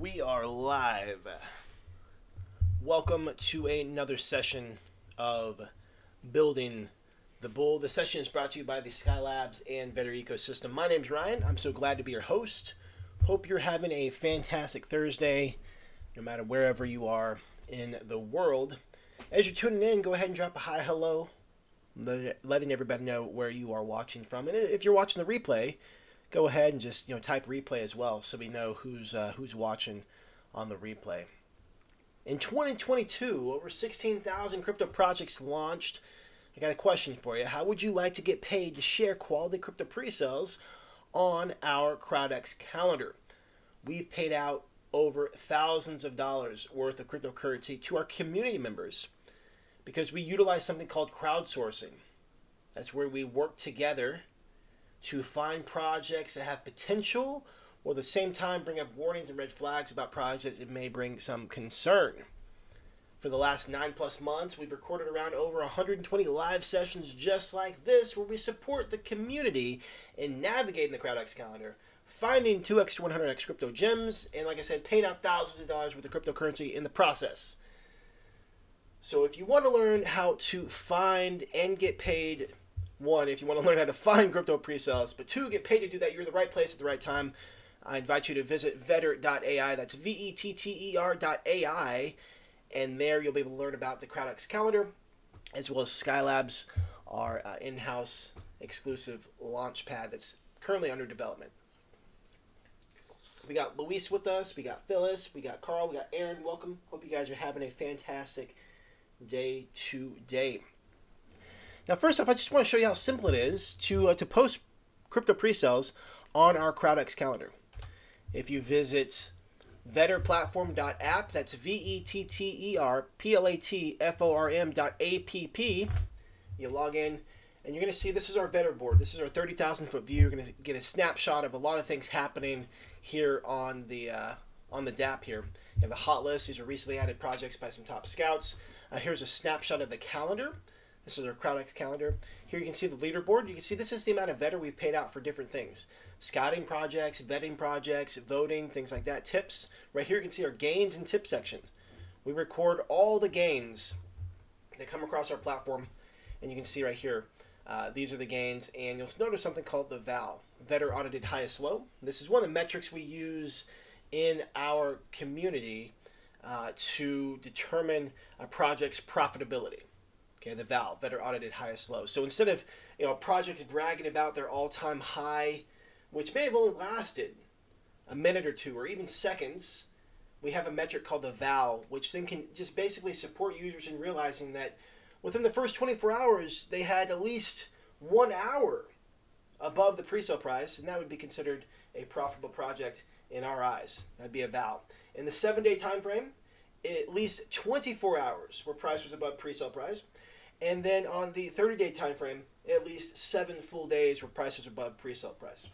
We are live. Welcome to another session of Building the Bull. The session is brought to you by the Skylabs and Better Ecosystem. My name's Ryan. I'm so glad to be your host. Hope you're having a fantastic Thursday, no matter wherever you are in the world. As you're tuning in, go ahead and drop a hi, hello, letting everybody know where you are watching from. And if you're watching the replay, go ahead and just type replay as well, so we know who's watching on the replay. In 2022, over 16,000 crypto projects launched. I got a question for you. How would you like to get paid to share quality crypto pre-sales on our CrowdX Calendar? We've paid out over thousands of dollars worth of cryptocurrency to our community members because we utilize something called crowdsourcing. That's where we work together to find projects that have potential, or at the same time bring up warnings and red flags about projects that may bring some concern. For the last 9+ months, we've recorded around over 120 live sessions just like this, where we support the community in navigating the CrowdX Calendar, finding 2x to 100x crypto gems, and like I said, paying out thousands of dollars worth of cryptocurrency in the process. So if you want to learn how to find and get paid, one, if you want to learn how to find crypto pre-sales, but two, get paid to do that, you're in the right place at the right time. I invite you to visit vetter.ai. That's vetter.ai, and there you'll be able to learn about the CrowdX Calendar, as well as Skylabs, our in-house exclusive launch pad that's currently under development. We got Luis with us, we got Phyllis, we got Carl, we got Aaron. Welcome. Hope you guys are having a fantastic day today. Now, first off, I just want to show you how simple it is to post crypto pre-sales on our CrowdX Calendar. If you visit vetterplatform.app, that's vetterplatform.app, you log in, and you're going to see this is our Vetter board. This is our 30,000-foot view. You're going to get a snapshot of a lot of things happening here on the DApp here. You have a hot list. These are recently added projects by some top scouts. Here's a snapshot of the calendar. This is our CrowdX Calendar. Here you can see the leaderboard. You can see this is the amount of Vetter we've paid out for different things. Scouting projects, vetting projects, voting, things like that, tips. Right here you can see our gains and tip sections. We record all the gains that come across our platform, and you can see right here, these are the gains, and you'll notice something called the VAL, Vetter Audited Highest Low. This is one of the metrics we use in our community to determine a project's profitability. Okay, the VAL, Vetter Audited Highest Low. So instead of projects bragging about their all-time high, which may have only lasted a minute or two or even seconds, we have a metric called the VAL, which then can just basically support users in realizing that within the first 24 hours, they had at least 1 hour above the pre-sale price, and that would be considered a profitable project in our eyes. That'd be a VAL. In the 7-day time frame, at least 24 hours where price was above pre-sale price. And then on the 30-day time frame, at least 7 full days where price was above pre-sale price.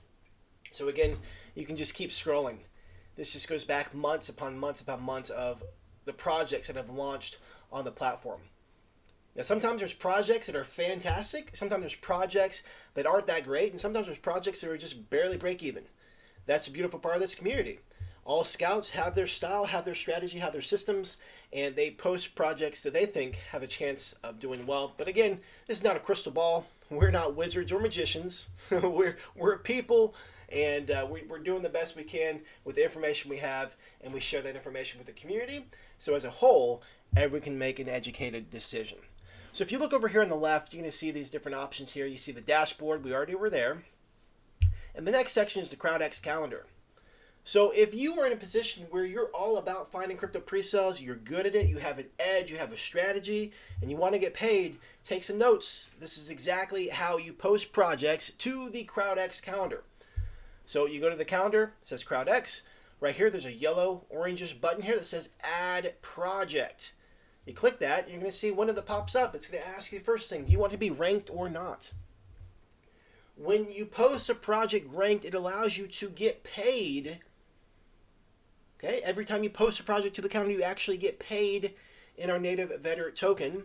So again, you can just keep scrolling. This just goes back months upon months upon months of the projects that have launched on the platform. Now, sometimes there's projects that are fantastic. Sometimes there's projects that aren't that great. And sometimes there's projects that are just barely break even. That's a beautiful part of this community. All scouts have their style, have their strategy, have their systems, and they post projects that they think have a chance of doing well. But again, this is not a crystal ball. We're not wizards or magicians. we're people, and we're doing the best we can with the information we have, and we share that information with the community. So as a whole, everyone can make an educated decision. So if you look over here on the left, you're going to see these different options here. You see the dashboard. We already were there. And the next section is the CrowdX Calendar. So if you are in a position where you're all about finding crypto pre-sales, you're good at it, you have an edge, you have a strategy, and you want to get paid, take some notes. This is exactly how you post projects to the CrowdX Calendar. So you go to the calendar, it says CrowdX. Right here, there's a yellow, orangish button here that says Add Project. You click that, and you're going to see one of the pops up. It's going to ask you the first thing, do you want to be ranked or not? When you post a project ranked, it allows you to get paid. Okay, every time you post a project to the calendar, you actually get paid in our native Vetter token.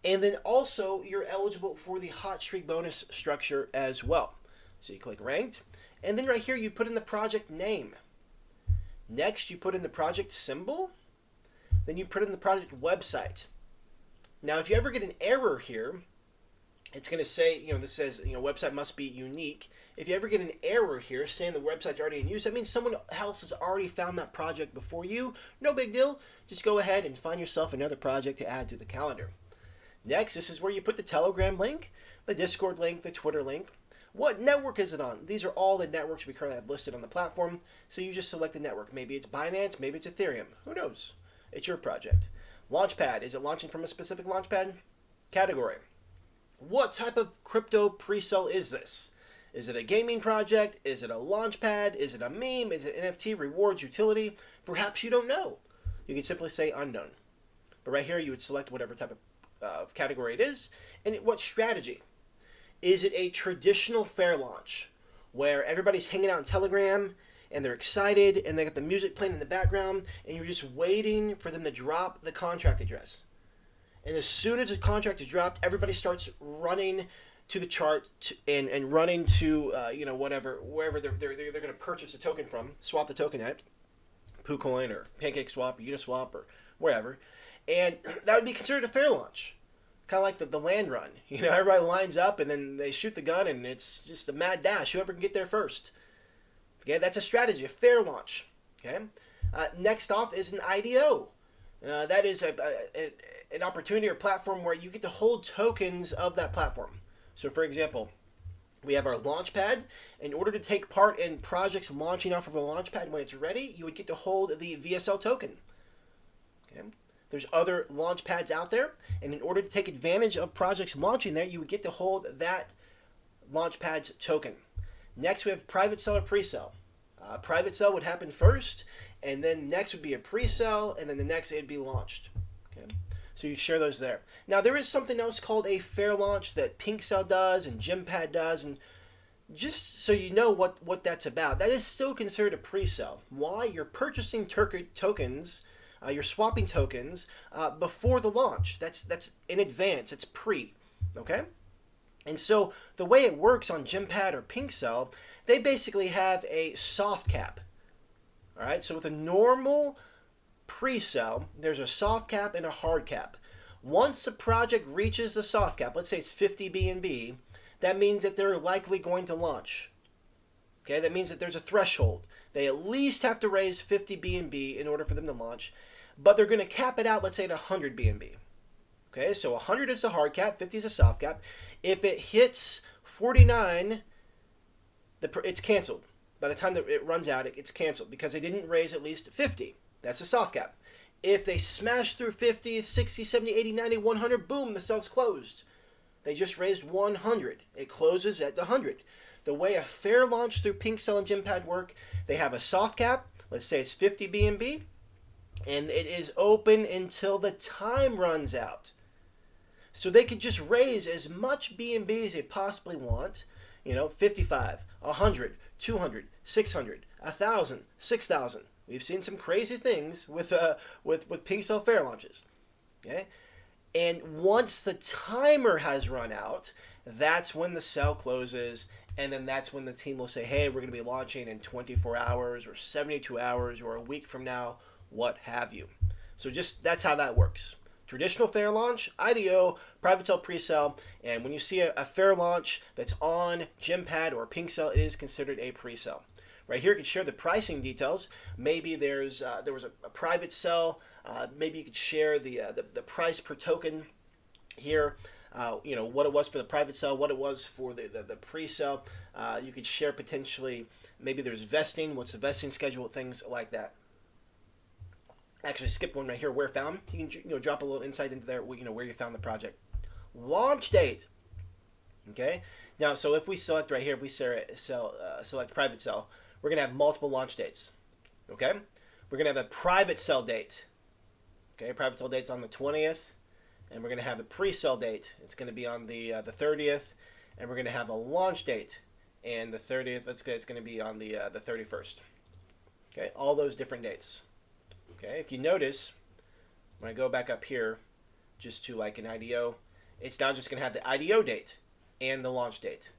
And then also, you're eligible for the hot streak bonus structure as well. So you click ranked, and then right here, you put in the project name. Next, you put in the project symbol. Then you put in the project website. Now, if you ever get an error here, it's going to say, this says, website must be unique. If you ever get an error here saying the website's already in use, that means someone else has already found that project before you. No big deal. Just go ahead and find yourself another project to add to the calendar. Next, this is where you put the Telegram link, the Discord link, the Twitter link. What network is it on? These are all the networks we currently have listed on the platform. So you just select the network. Maybe it's Binance, maybe it's Ethereum. Who knows? It's your project. Launchpad. Is it launching from a specific launchpad? Category. What type of crypto pre-sale is this? Is it a gaming project? Is it a launchpad? Is it a meme? Is it NFT, rewards, utility? Perhaps you don't know. You can simply say unknown. But right here, you would select whatever type of category it is. And what strategy? Is it a traditional fair launch where everybody's hanging out in Telegram and they're excited and they got the music playing in the background and you're just waiting for them to drop the contract address? And as soon as the contract is dropped, everybody starts running to the chart and running to wherever they're going to purchase a token from, swap the token at PooCoin or PancakeSwap or Uniswap or wherever, and that would be considered a fair launch. Kind of like the land run. Everybody lines up and then they shoot the gun and it's just a mad dash. Whoever can get there first. Okay, that's a strategy, a fair launch. Okay, next off is an IDO. That is an opportunity or platform where you get to hold tokens of that platform. So, for example, we have our Launchpad. In order to take part in projects launching off of a Launchpad when it's ready, you would get to hold the VSL token. Okay. There's other launch pads out there, and in order to take advantage of projects launching there, you would get to hold that launch pad's token. Next, we have private sale or pre-sale. Private sale would happen first, and then next would be a pre-sale, and then the next it'd be launched. Okay, so you share those there. Now, there is something else called a fair launch that PinkSell does and GemPad does, and just so you know what that's about, that is still considered a pre-sale. Why? You're purchasing tokens. You're swapping tokens before the launch. That's in advance. It's pre. Okay? And so the way it works on GemPad or PinkSell, they basically have a soft cap. All right? So with a normal pre-sell, there's a soft cap and a hard cap. Once a project reaches the soft cap, let's say it's 50 BNB, that means that they're likely going to launch. Okay? That means that there's a threshold. They at least have to raise 50 BNB in order for them to launch. But they're going to cap it out, let's say, at 100 BNB. Okay, so 100 is the hard cap, 50 is the soft cap. If it hits 49, it's canceled. By the time that it runs out, it's canceled because they didn't raise at least 50. That's the soft cap. If they smash through 50, 60, 70, 80, 90, 100, boom, the sale's closed. They just raised 100. It closes at the 100. The way a fair launch through PinkSell and GemPad work, they have a soft cap. Let's say it's 50 BNB. And it is open until the time runs out. So they could just raise as much BNB as they possibly want. 55, 100, 200, 600, 1,000, 6,000. We've seen some crazy things with PinkSell fair launches. Okay? And once the timer has run out, that's when the sale closes. And then that's when the team will say, hey, we're going to be launching in 24 hours or 72 hours or a week from now. What have you. So that's how that works. Traditional fair launch, IDO, private sale, pre-sale, and when you see a fair launch that's on GemPad or PinkSell, it is considered a pre-sale. Right here, you can share the pricing details. Maybe there was a private sale. Maybe you could share the price per token here. What it was for the private sale, what it was for the pre-sale. You could share potentially, maybe there's vesting, what's the vesting schedule, things like that. Actually, skip one right here, where found. You can drop a little insight into there, where you found the project. Launch date. Okay. Now, so if we select right here, if we select private sell, we're gonna have multiple launch dates. Okay. We're gonna have a private sell date. Okay. Private sell date's on the 20th, and we're gonna have a pre-sell date. It's gonna be on the 30th, and we're gonna have a launch date, and the 30th. It's gonna be on the 31st. Okay. All those different dates. Okay, if you notice, when I go back up here, just to like an IDO, it's now just going to have the IDO date and the launch date.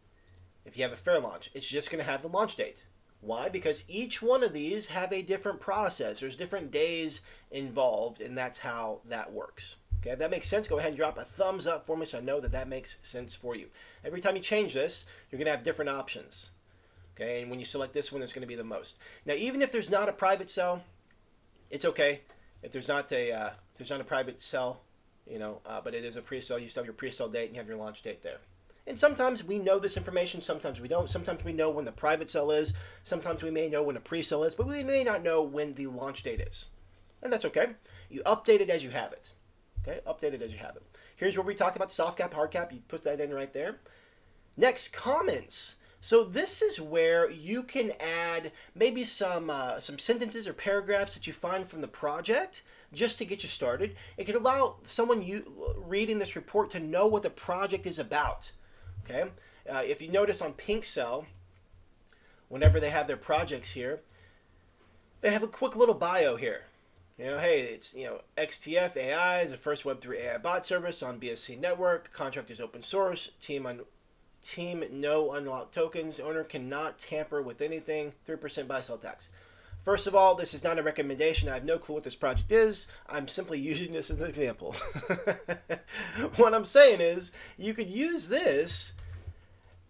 If you have a fair launch, it's just going to have the launch date. Why? Because each one of these have a different process. There's different days involved, and that's how that works. Okay, if that makes sense, go ahead and drop a thumbs up for me so I know that that makes sense for you. Every time you change this, you're going to have different options. Okay, and when you select this one, it's going to be the most. Now, even if there's not a private sale, it's okay. If there's not a private sale, but it is a pre-sale, you still have your pre-sale date and you have your launch date there. And sometimes we know this information, sometimes we don't. Sometimes we know when the private sale is, sometimes we may know when a pre-sale is, but we may not know when the launch date is. And that's okay. You update it as you have it. Okay, update it as you have it. Here's where we talk about soft cap, hard cap. You put that in right there. Next, comments. So this is where you can add maybe some sentences or paragraphs that you find from the project just to get you started. It can allow someone reading this report to know what the project is about. Okay, if you notice on PinkCell, whenever they have their projects here, they have a quick little bio here. Hey, it's, XTF AI is the first Web3 AI bot service on BSC network. Contract is open source. Team no unlocked tokens. Owner cannot tamper with anything. 3% buy sell tax. First of all, this is not a recommendation. I have no clue what this project is. I'm simply using this as an example. What I'm saying is you could use this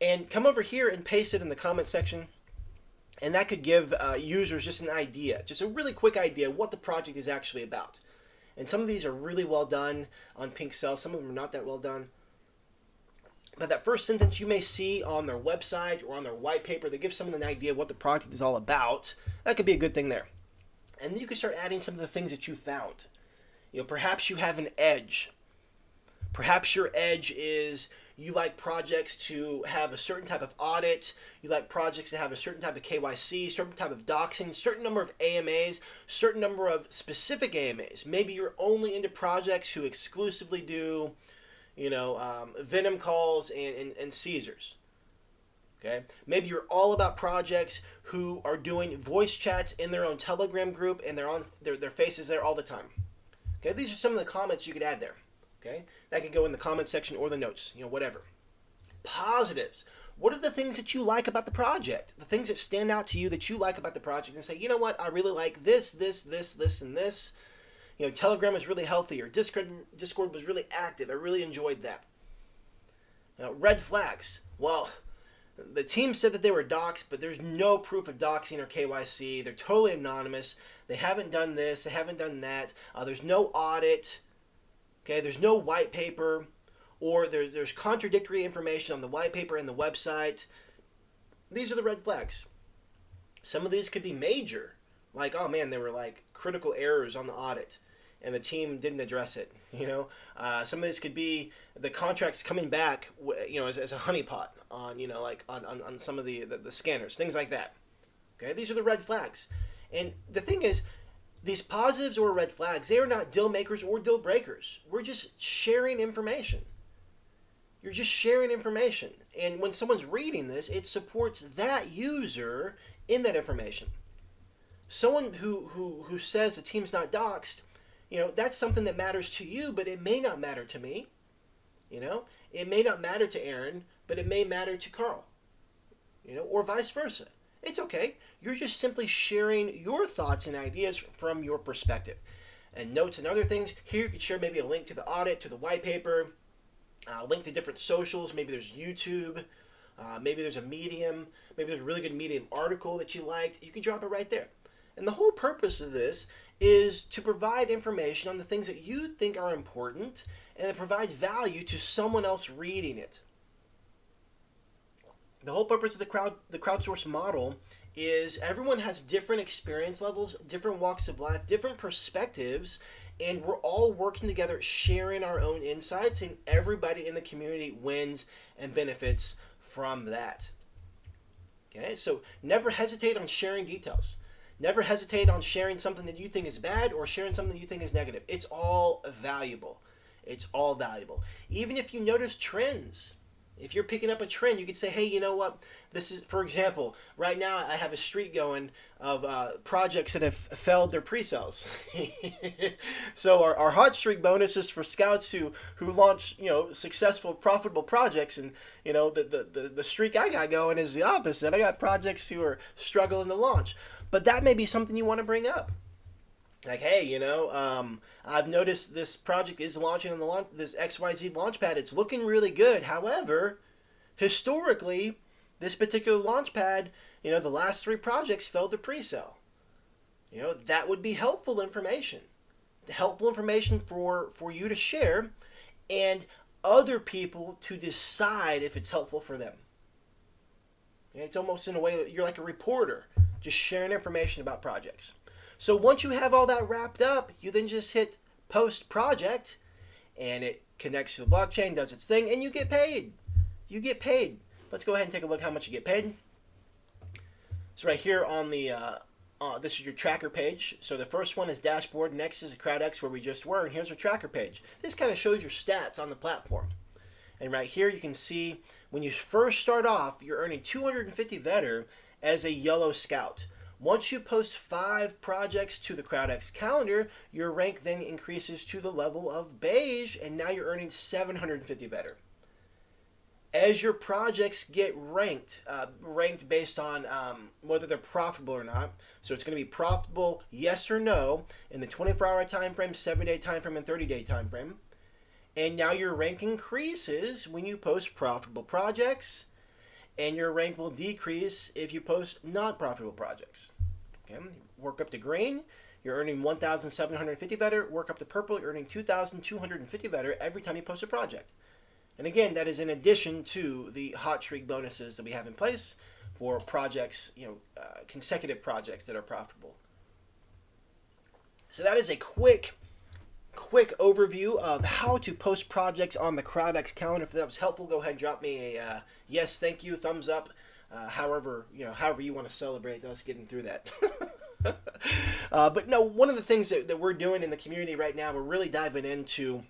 and come over here and paste it in the comment section. And that could give users just an idea, just a really quick idea what the project is actually about. And some of these are really well done on PinkCell. Some of them are not that well done. But that first sentence you may see on their website or on their white paper that gives someone an idea what the project is all about. That could be a good thing there. And then you can start adding some of the things that you found. Perhaps you have an edge. Perhaps your edge is you like projects to have a certain type of audit. You like projects to have a certain type of KYC, certain type of doxing, certain number of AMAs, certain number of specific AMAs. Maybe you're only into projects who exclusively do Venom calls and Caesars. Okay, maybe you're all about projects who are doing voice chats in their own Telegram group and they're on their faces there all the time. Okay, these are some of the comments you could add there. Okay, that could go in the comment section or the notes, whatever. Positives. What are the things that you like about the project? The things that stand out to you that you like about the project and say, you know what, I really like this, and this. Telegram was really healthy, or Discord was really active. I really enjoyed that. Red flags. Well, the team said that they were doxxed, but there's no proof of doxing or KYC. They're totally anonymous. They haven't done this. They haven't done that. There's no audit. Okay, there's no white paper, or there's contradictory information on the white paper and the website. These are the red flags. Some of these could be major. Like, oh man, there were like critical errors on the audit and the team didn't address it. Some of this could be the contracts coming back, as a honeypot on, on some of the scanners, things like that. Okay, these are the red flags. And the thing is, these positives or red flags, they are not deal makers or deal breakers. We're just sharing information. You're just sharing information. And when someone's reading this, it supports that user in that information. Someone who says the team's not doxxed, that's something that matters to you, but it may not matter to me. It may not matter to Aaron, but it may matter to Carl. Or vice versa. It's okay. You're just simply sharing your thoughts and ideas from your perspective. And notes and other things. Here you could share maybe a link to the audit, to the white paper, a link to different socials. Maybe there's YouTube. Maybe there's a Medium. Maybe there's a really good Medium article that you liked. You can drop it right there. And the whole purpose of this is to provide information on the things that you think are important and to provide value to someone else reading it. The whole purpose of the crowdsource model is everyone has different experience levels, different walks of life, different perspectives, and we're all working together, sharing our own insights, and everybody in the community wins and benefits from that. Okay, so never hesitate on sharing details. Never hesitate on sharing something that you think is bad or sharing something that you think is negative. It's all valuable. It's all valuable. Even if you notice trends, If you're picking up a trend, you could say, hey, you know what? This is, for example, right now I have a streak going of projects that have failed their pre-sales. So our hot streak bonus is for scouts who launch, successful, profitable projects. And, the streak I got going is the opposite. I got projects who are struggling to launch. But that may be something you want to bring up. Like, hey, I've noticed this project is launching on this XYZ launchpad. It's looking really good. However, historically, this particular launchpad, the last 3 projects failed to pre-sale. That would be helpful information. Helpful information for you to share and other people to decide if it's helpful for them. It's almost in a way that you're like a reporter, just sharing information about projects. So once you have all that wrapped up, you then just hit post project and it connects to the blockchain, does its thing, and you get paid. You get paid. Let's go ahead and take a look how much you get paid. So right here on the, this is your tracker page. So the first one is dashboard. Next is a CrowdX where we just were. And here's our tracker page. This kind of shows your stats on the platform. And right here you can see when you first start off, you're earning 250 Vetter as a yellow scout. Once you post 5 projects to the CrowdX Calendar, your rank then increases to the level of beige, and now you're earning 750 Vetter. As your projects get ranked based on whether they're profitable or not, so it's going to be profitable, yes or no, in the 24-hour time frame, 7-day time frame, and 30-day time frame. And now your rank increases when you post profitable projects, and your rank will decrease if you post non-profitable projects. Okay, work up to green, you're earning 1,750 Vetter. Work up to purple, you're earning 2,250 Vetter every time you post a project. And again, that is in addition to the hot streak bonuses that we have in place for projects, consecutive projects that are profitable. So that is a quick overview of how to post projects on the CrowdX Calendar. If that was helpful, go ahead and drop me a yes, thank you, thumbs up, however you want to celebrate us getting through that. But no, one of the things that we're doing in the community right now, we're really diving into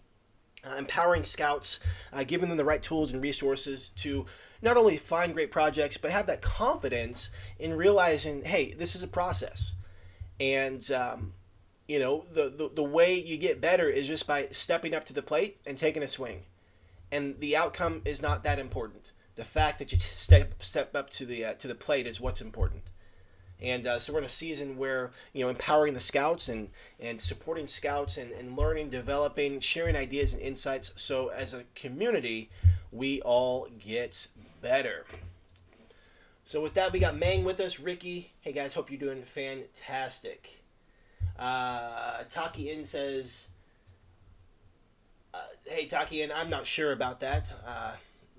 empowering scouts, giving them the right tools and resources to not only find great projects, but have that confidence in realizing, hey, this is a process. And the way you get better is just by stepping up to the plate and taking a swing. And the outcome is not that important. The fact that you step up to the plate is what's important. And so we're in a season where, empowering the scouts and supporting scouts and learning, developing, sharing ideas and insights. So as a community, we all get better. So with that, we got Mang with us, Ricky. Hey guys, hope you're doing fantastic. Taki In says, hey Taki In, I'm not sure about that.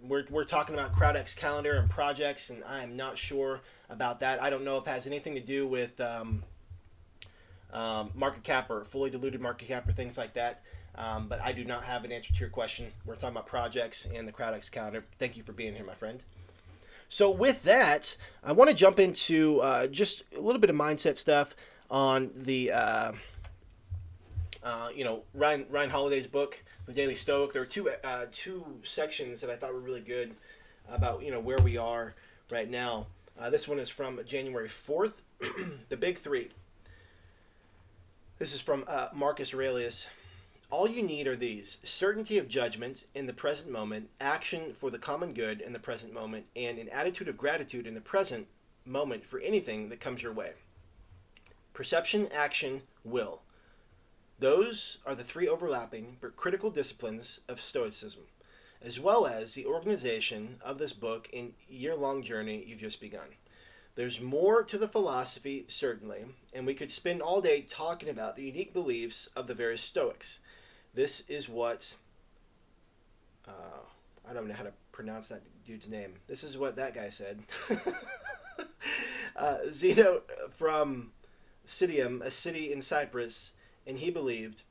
We're talking about CrowdX Calendar and projects, and I am not sure about that. I don't know if it has anything to do with market cap or fully diluted market cap or things like that. But I do not have an answer to your question. We're talking about projects and the CrowdX Calendar. Thank you for being here, my friend. So with that, I want to jump into just a little bit of mindset stuff on the Ryan Holiday's book, The Daily Stoic. There are two sections that I thought were really good about where we are right now. This one is from January 4th, the big 3. This is from Marcus Aurelius. All you need are these: certainty of judgment in the present moment, action for the common good in the present moment, and an attitude of gratitude in the present moment for anything that comes your way. Perception, action, will. Those are the 3 overlapping but critical disciplines of Stoicism, as well as the organization of this book and year-long journey you've just begun. There's more to the philosophy, certainly, and we could spend all day talking about the unique beliefs of the various Stoics. This is what, I don't know how to pronounce that dude's name. This is what that guy said. Zeno from Citium, a city in Cyprus, and he believed,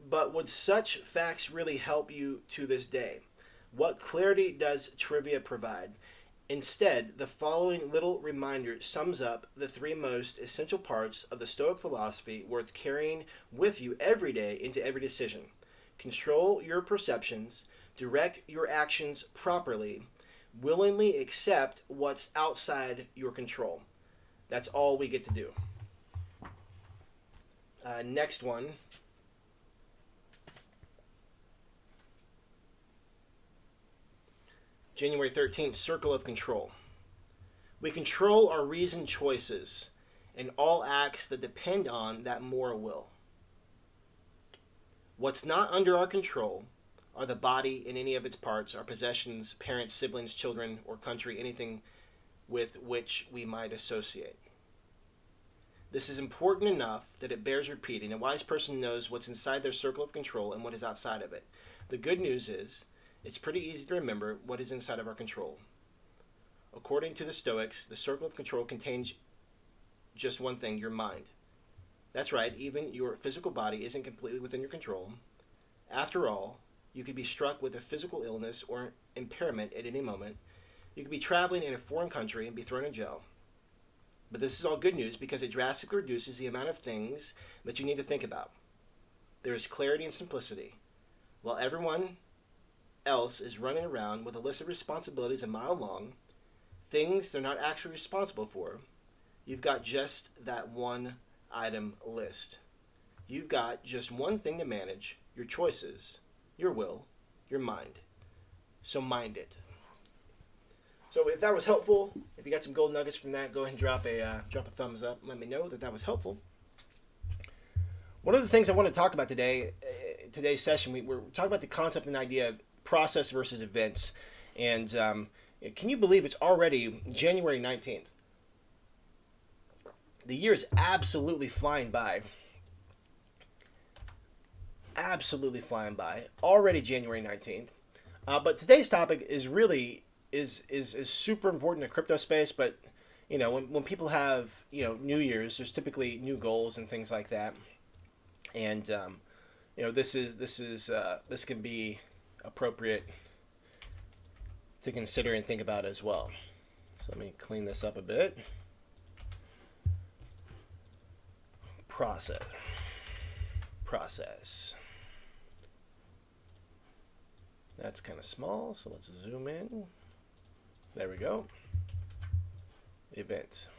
but would such facts really help you to this day? What clarity does trivia provide? Instead, the following little reminder sums up the 3 most essential parts of the Stoic philosophy worth carrying with you every day into every decision. Control your perceptions, Direct your actions properly. Willingly accept what's outside your control. That's all we get to do. Next one. January 13th, circle of control. We control our reasoned choices and all acts that depend on that moral will. What's not under our control are the body and any of its parts, our possessions, parents, siblings, children, or country, anything with which we might associate. This is important enough that it bears repeating. A wise person knows what's inside their circle of control and what is outside of it. The good news is, it's pretty easy to remember what is inside of our control. According to the Stoics, the circle of control contains just one thing, your mind. That's right, even your physical body isn't completely within your control. After all, you could be struck with a physical illness or impairment at any moment. You could be traveling in a foreign country and be thrown in jail. But this is all good news because it drastically reduces the amount of things that you need to think about. There is clarity and simplicity. While everyone else is running around with a list of responsibilities a mile long, things they're not actually responsible for, you've got just that one item list. You've got just one thing to manage, your choices, your will, your mind. So mind it. So if that was helpful, if you got some gold nuggets from that, go ahead and drop a thumbs up. Let me know that was helpful. One of the things I want to talk about today's session, we're talking about the concept and idea of process versus events. And can you believe it's already January 19th? The year is absolutely flying by. Absolutely flying by. Already January 19th. But today's topic is really is super important in the crypto space. But you know, when people have New Year's, there's typically new goals and things like that. And this can be appropriate to consider and think about as well. So let me clean this up a bit. Process. That's kind of small, so let's zoom in. There we go. Event.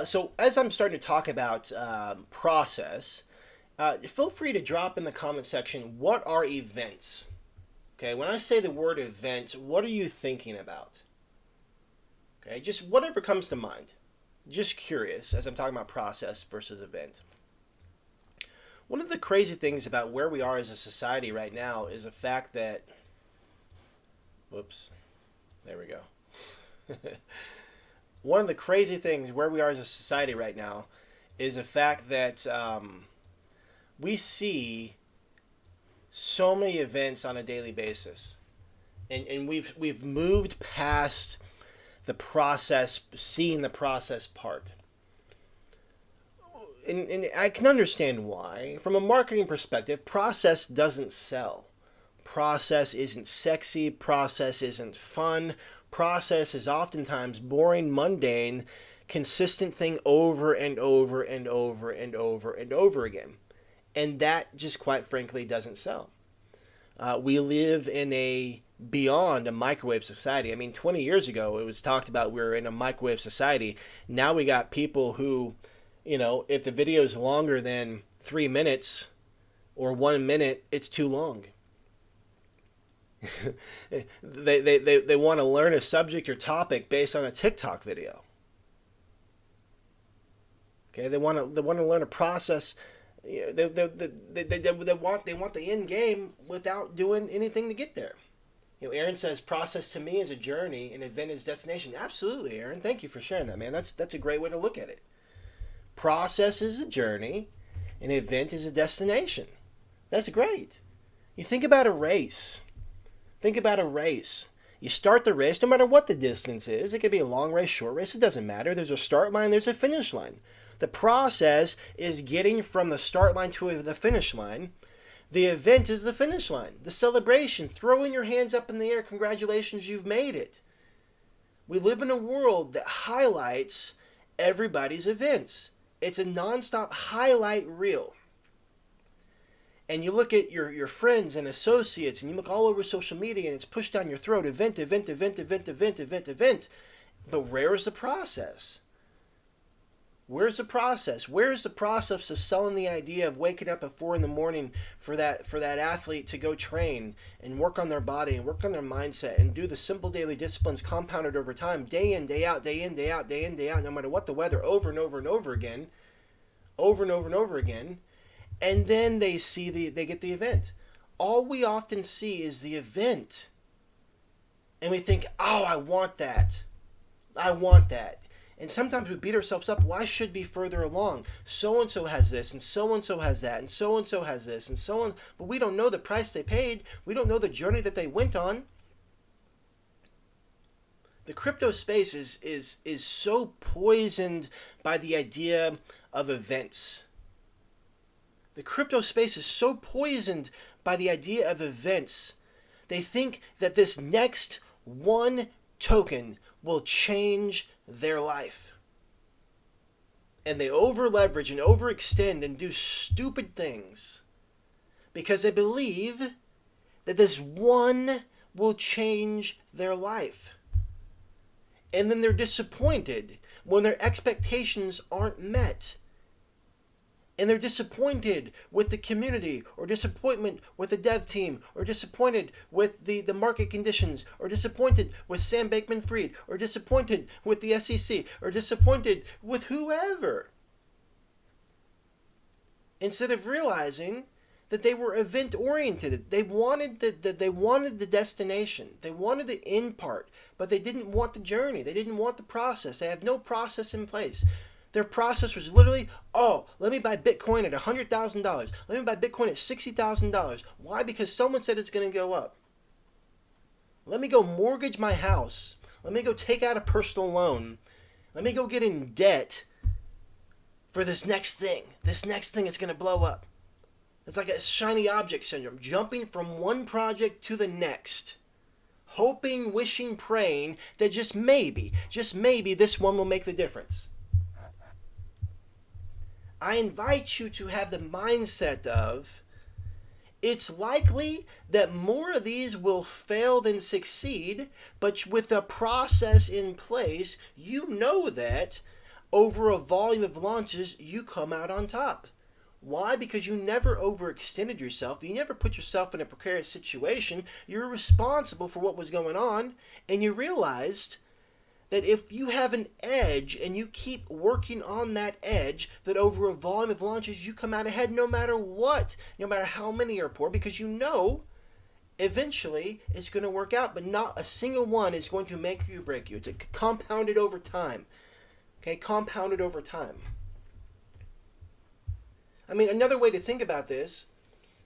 So as I'm starting to talk about process, feel free to drop in the comment section, what are events? Okay, when I say the word event, what are you thinking about? Okay, just whatever comes to mind. Just curious as I'm talking about process versus event. One of the crazy things about where we are as a society right now is the fact that, whoops, there we go. One of the crazy things where we are as a society right now is the fact that we see so many events on a daily basis, and we've moved past the process, seeing the process part. And I can understand why. From a marketing perspective, process doesn't sell. Process isn't sexy. Process isn't fun. Process is oftentimes boring, mundane, consistent thing over and over and over and over and over again. And that just quite frankly doesn't sell. We live in beyond a microwave society. I mean, 20 years ago, it was talked about we were in a microwave society. Now we got people who, if the video is longer than 3 minutes or 1 minute, it's too long. they want to learn a subject or topic based on a TikTok video. Okay, they want to learn a process. They want the end game without doing anything to get there. Aaron says process to me is a journey, and event is destination. Absolutely, Aaron. Thank you for sharing that, man. That's a great way to look at it. Process is a journey, and event is a destination. That's great. You think about a race. You start the race, no matter what the distance is. It could be a long race, short race. It doesn't matter. There's a start line, there's a finish line. The process is getting from the start line to the finish line. The event is the finish line. The celebration, throwing your hands up in the air. Congratulations, you've made it. We live in a world that highlights everybody's events. It's a nonstop highlight reel. And you look at your friends and associates, and you look all over social media, and it's pushed down your throat, event, event, event, event, event, event, event. But where is the process? Where's the process? Where's the process of selling the idea of waking up at 4 in the morning for that athlete to go train and work on their body and work on their mindset and do the simple daily disciplines compounded over time, day in, day out, day in, day out, day in, day out, no matter what the weather, over and over and over again, over and over and over again, and then they get the event. All we often see is the event, and we think, oh, I want that. I want that. And sometimes we beat ourselves up. Well, I should be further along. So-and-so has this, and so-and-so has that, and so-and-so has this, and so on. But we don't know the price they paid. We don't know the journey that they went on. The crypto space is so poisoned by the idea of events. The crypto space is so poisoned by the idea of events. They think that this next one token will change their life. And they over leverage and overextend and do stupid things because they believe that this one will change their life. And then they're disappointed when their expectations aren't met. And they're disappointed with the community, or disappointment with the dev team, or disappointed with the market conditions, or disappointed with Sam Bankman-Fried, or disappointed with the SEC, or disappointed with whoever. Instead of realizing that they were event oriented, they wanted the destination, they wanted the end part, but they didn't want the journey, they didn't want the process. They have no process in place. Their process was literally, oh, let me buy Bitcoin at $100,000. Let me buy Bitcoin at $60,000. Why? Because someone said it's going to go up. Let me go mortgage my house. Let me go take out a personal loan. Let me go get in debt for this next thing. This next thing is going to blow up. It's like a shiny object syndrome, jumping from one project to the next. Hoping, wishing, praying that just maybe this one will make the difference. I invite you to have the mindset of, it's likely that more of these will fail than succeed, but with a process in place, you know that over a volume of launches, you come out on top. Why? Because you never overextended yourself. You never put yourself in a precarious situation. You're responsible for what was going on, and you realized that if you have an edge and you keep working on that edge, that over a volume of launches, you come out ahead no matter what, no matter how many are poor, because you know eventually it's going to work out, but not a single one is going to make you or break you. It's compounded over time. Okay, compounded over time. I mean, another way to think about this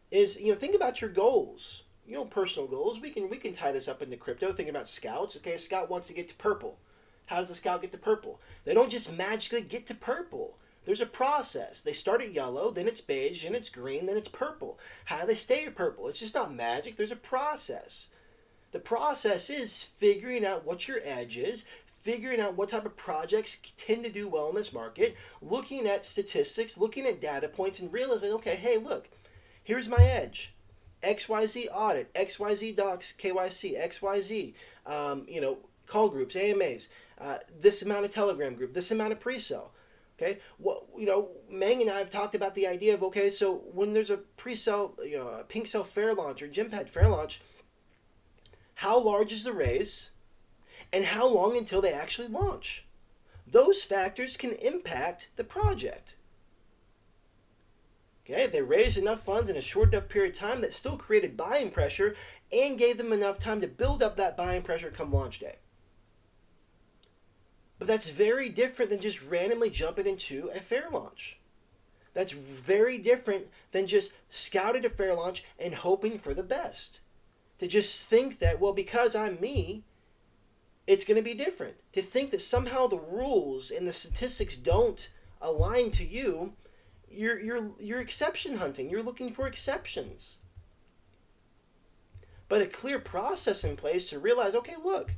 is, think about your goals. Personal goals. We can tie this up into crypto. Think about scouts. Okay, a scout wants to get to purple. How does a scout get to purple? They don't just magically get to purple. There's a process. They start at yellow, then it's beige, then it's green, then it's purple. How do they stay at purple? It's just not magic. There's a process. The process is figuring out what your edge is, figuring out what type of projects tend to do well in this market, looking at statistics, looking at data points, and realizing, okay, hey, look, here's my edge. XYZ audit, XYZ docs, KYC, XYZ, call groups, AMAs, this amount of Telegram group, this amount of pre-sale. Okay, Meng and I have talked about the idea of, okay, so when there's a pre-sale, a pink cell fair launch or gem pad fair launch, how large is the raise and how long until they actually launch? Those factors can impact the project. Okay, they raised enough funds in a short enough period of time that still created buying pressure and gave them enough time to build up that buying pressure come launch day. But that's very different than just randomly jumping into a fair launch. That's very different than just scouting a fair launch and hoping for the best. To just think that, well, because I'm me, it's going to be different. To think that somehow the rules and the statistics don't align to you, you're exception hunting. You're looking for exceptions. But a clear process in place to realize, okay, look,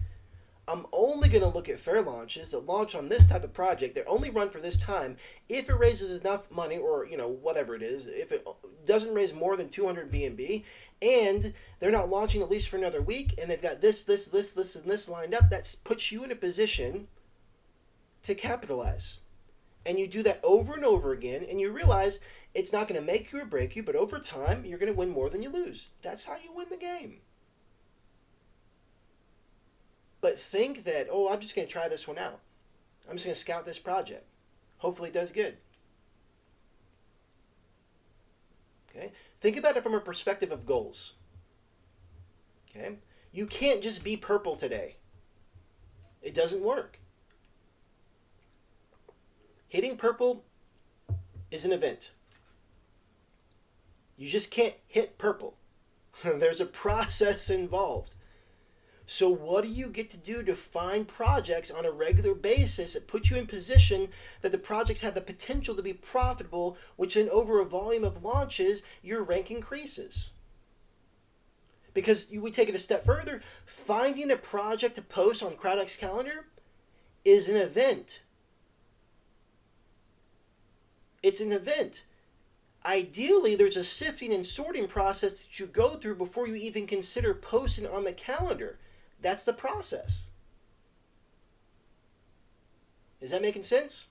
I'm only going to look at fair launches that launch on this type of project. They're only run for this time. If it raises enough money, or whatever it is, if it doesn't raise more than 200 BNB, and they're not launching at least for another week, and they've got this, and this lined up, that puts you in a position to capitalize. And you do that over and over again, and you realize it's not going to make you or break you, but over time, you're going to win more than you lose. That's how you win the game. But think that, oh, I'm just going to try this one out. I'm just going to scout this project. Hopefully it does good. Okay? Think about it from a perspective of goals. Okay? You can't just be purple today. It doesn't work. Hitting purple is an event. You just can't hit purple. There's a process involved. So what do you get to do to find projects on a regular basis that put you in position that the projects have the potential to be profitable, which then over a volume of launches, your rank increases? Because we take it a step further, finding a project to post on CrowdX Calendar is an event. It's an event. Ideally, there's a sifting and sorting process that you go through before you even consider posting on the calendar. That's the process. Is that making sense?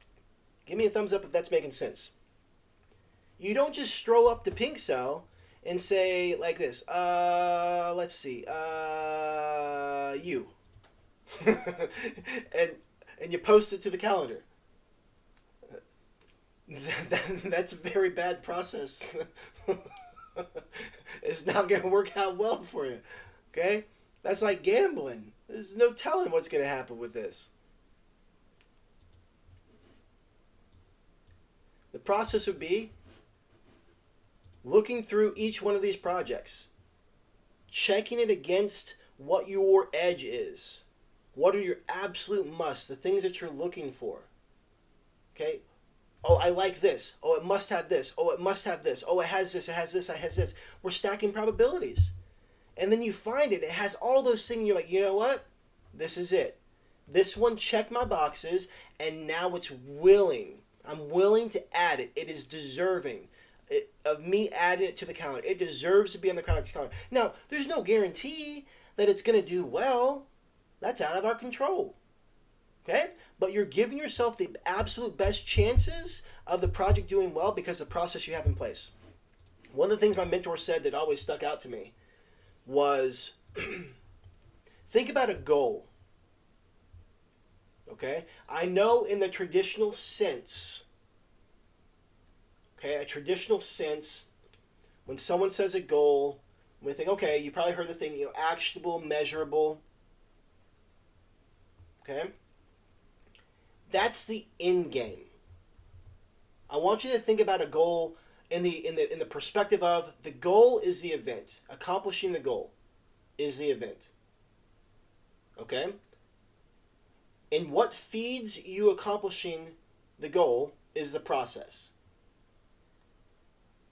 Give me a thumbs up if that's making sense. You don't just stroll up to Pink Cell and say like this, let's see, you. and you post it to the calendar. That's a very bad process. It's not going to work out well for you. Okay? That's like gambling. There's no telling what's going to happen with this. The process would be looking through each one of these projects, checking it against what your edge is. What are your absolute musts, the things that you're looking for? Okay? Oh, I like this. Oh, it must have this. Oh, it must have this. Oh, it has this, it has this, it has this. We're stacking probabilities. And then you find it. It has all those things. You're like, you know what? This is it. This one checked my boxes, and now it's willing. I'm willing to add it. It is deserving of me adding it to the calendar. It deserves to be on the CrowdX calendar. Now, there's no guarantee that it's going to do well. That's out of our control. Okay? But you're giving yourself the absolute best chances of the project doing well because of the process you have in place. One of the things my mentor said that always stuck out to me was think about a goal. Okay? I know in the traditional sense, okay, a traditional sense, when someone says a goal, we think, okay, you probably heard the thing, actionable, measurable. Okay? That's the end game. I want you to think about a goal in the perspective of the goal is the event. Accomplishing the goal is the event. Okay? And what feeds you accomplishing the goal is the process.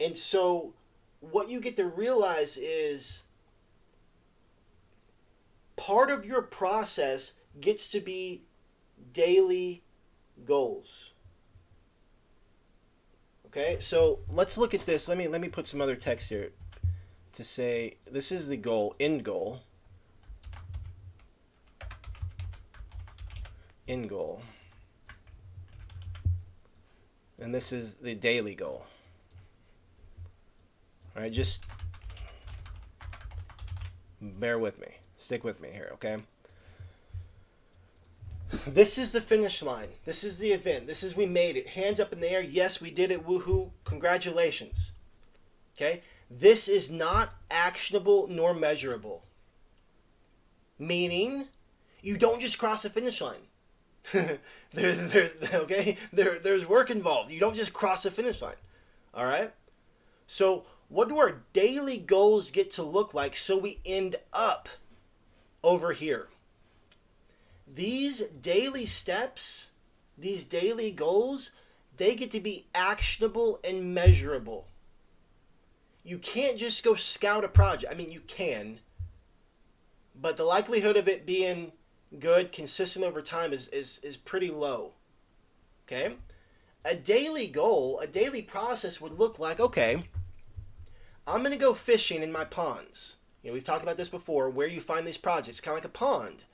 And so what you get to realize is part of your process gets to be daily goals. Okay, so let's look at this. Let me put some other text here to say this is the goal, end goal. End goal. And this is the daily goal. All right, just bear with me. Stick with me here, okay? This is the finish line. This is the event. This is we made it. Hands up in the air. Yes, we did it. Woohoo. Congratulations. Okay? This is not actionable nor measurable. Meaning, you don't just cross the finish line. Okay? There's work involved. You don't just cross the finish line. All right? So, what do our daily goals get to look like so we end up over here? These daily steps, these daily goals, they get to be actionable and measurable. You can't just go scout a project. I mean, you can, but the likelihood of it being good, consistent over time is pretty low. Okay? A daily goal, a daily process would look like, okay, I'm going to go fishing in my ponds. We've talked about this before, where you find these projects, kind of like a pond.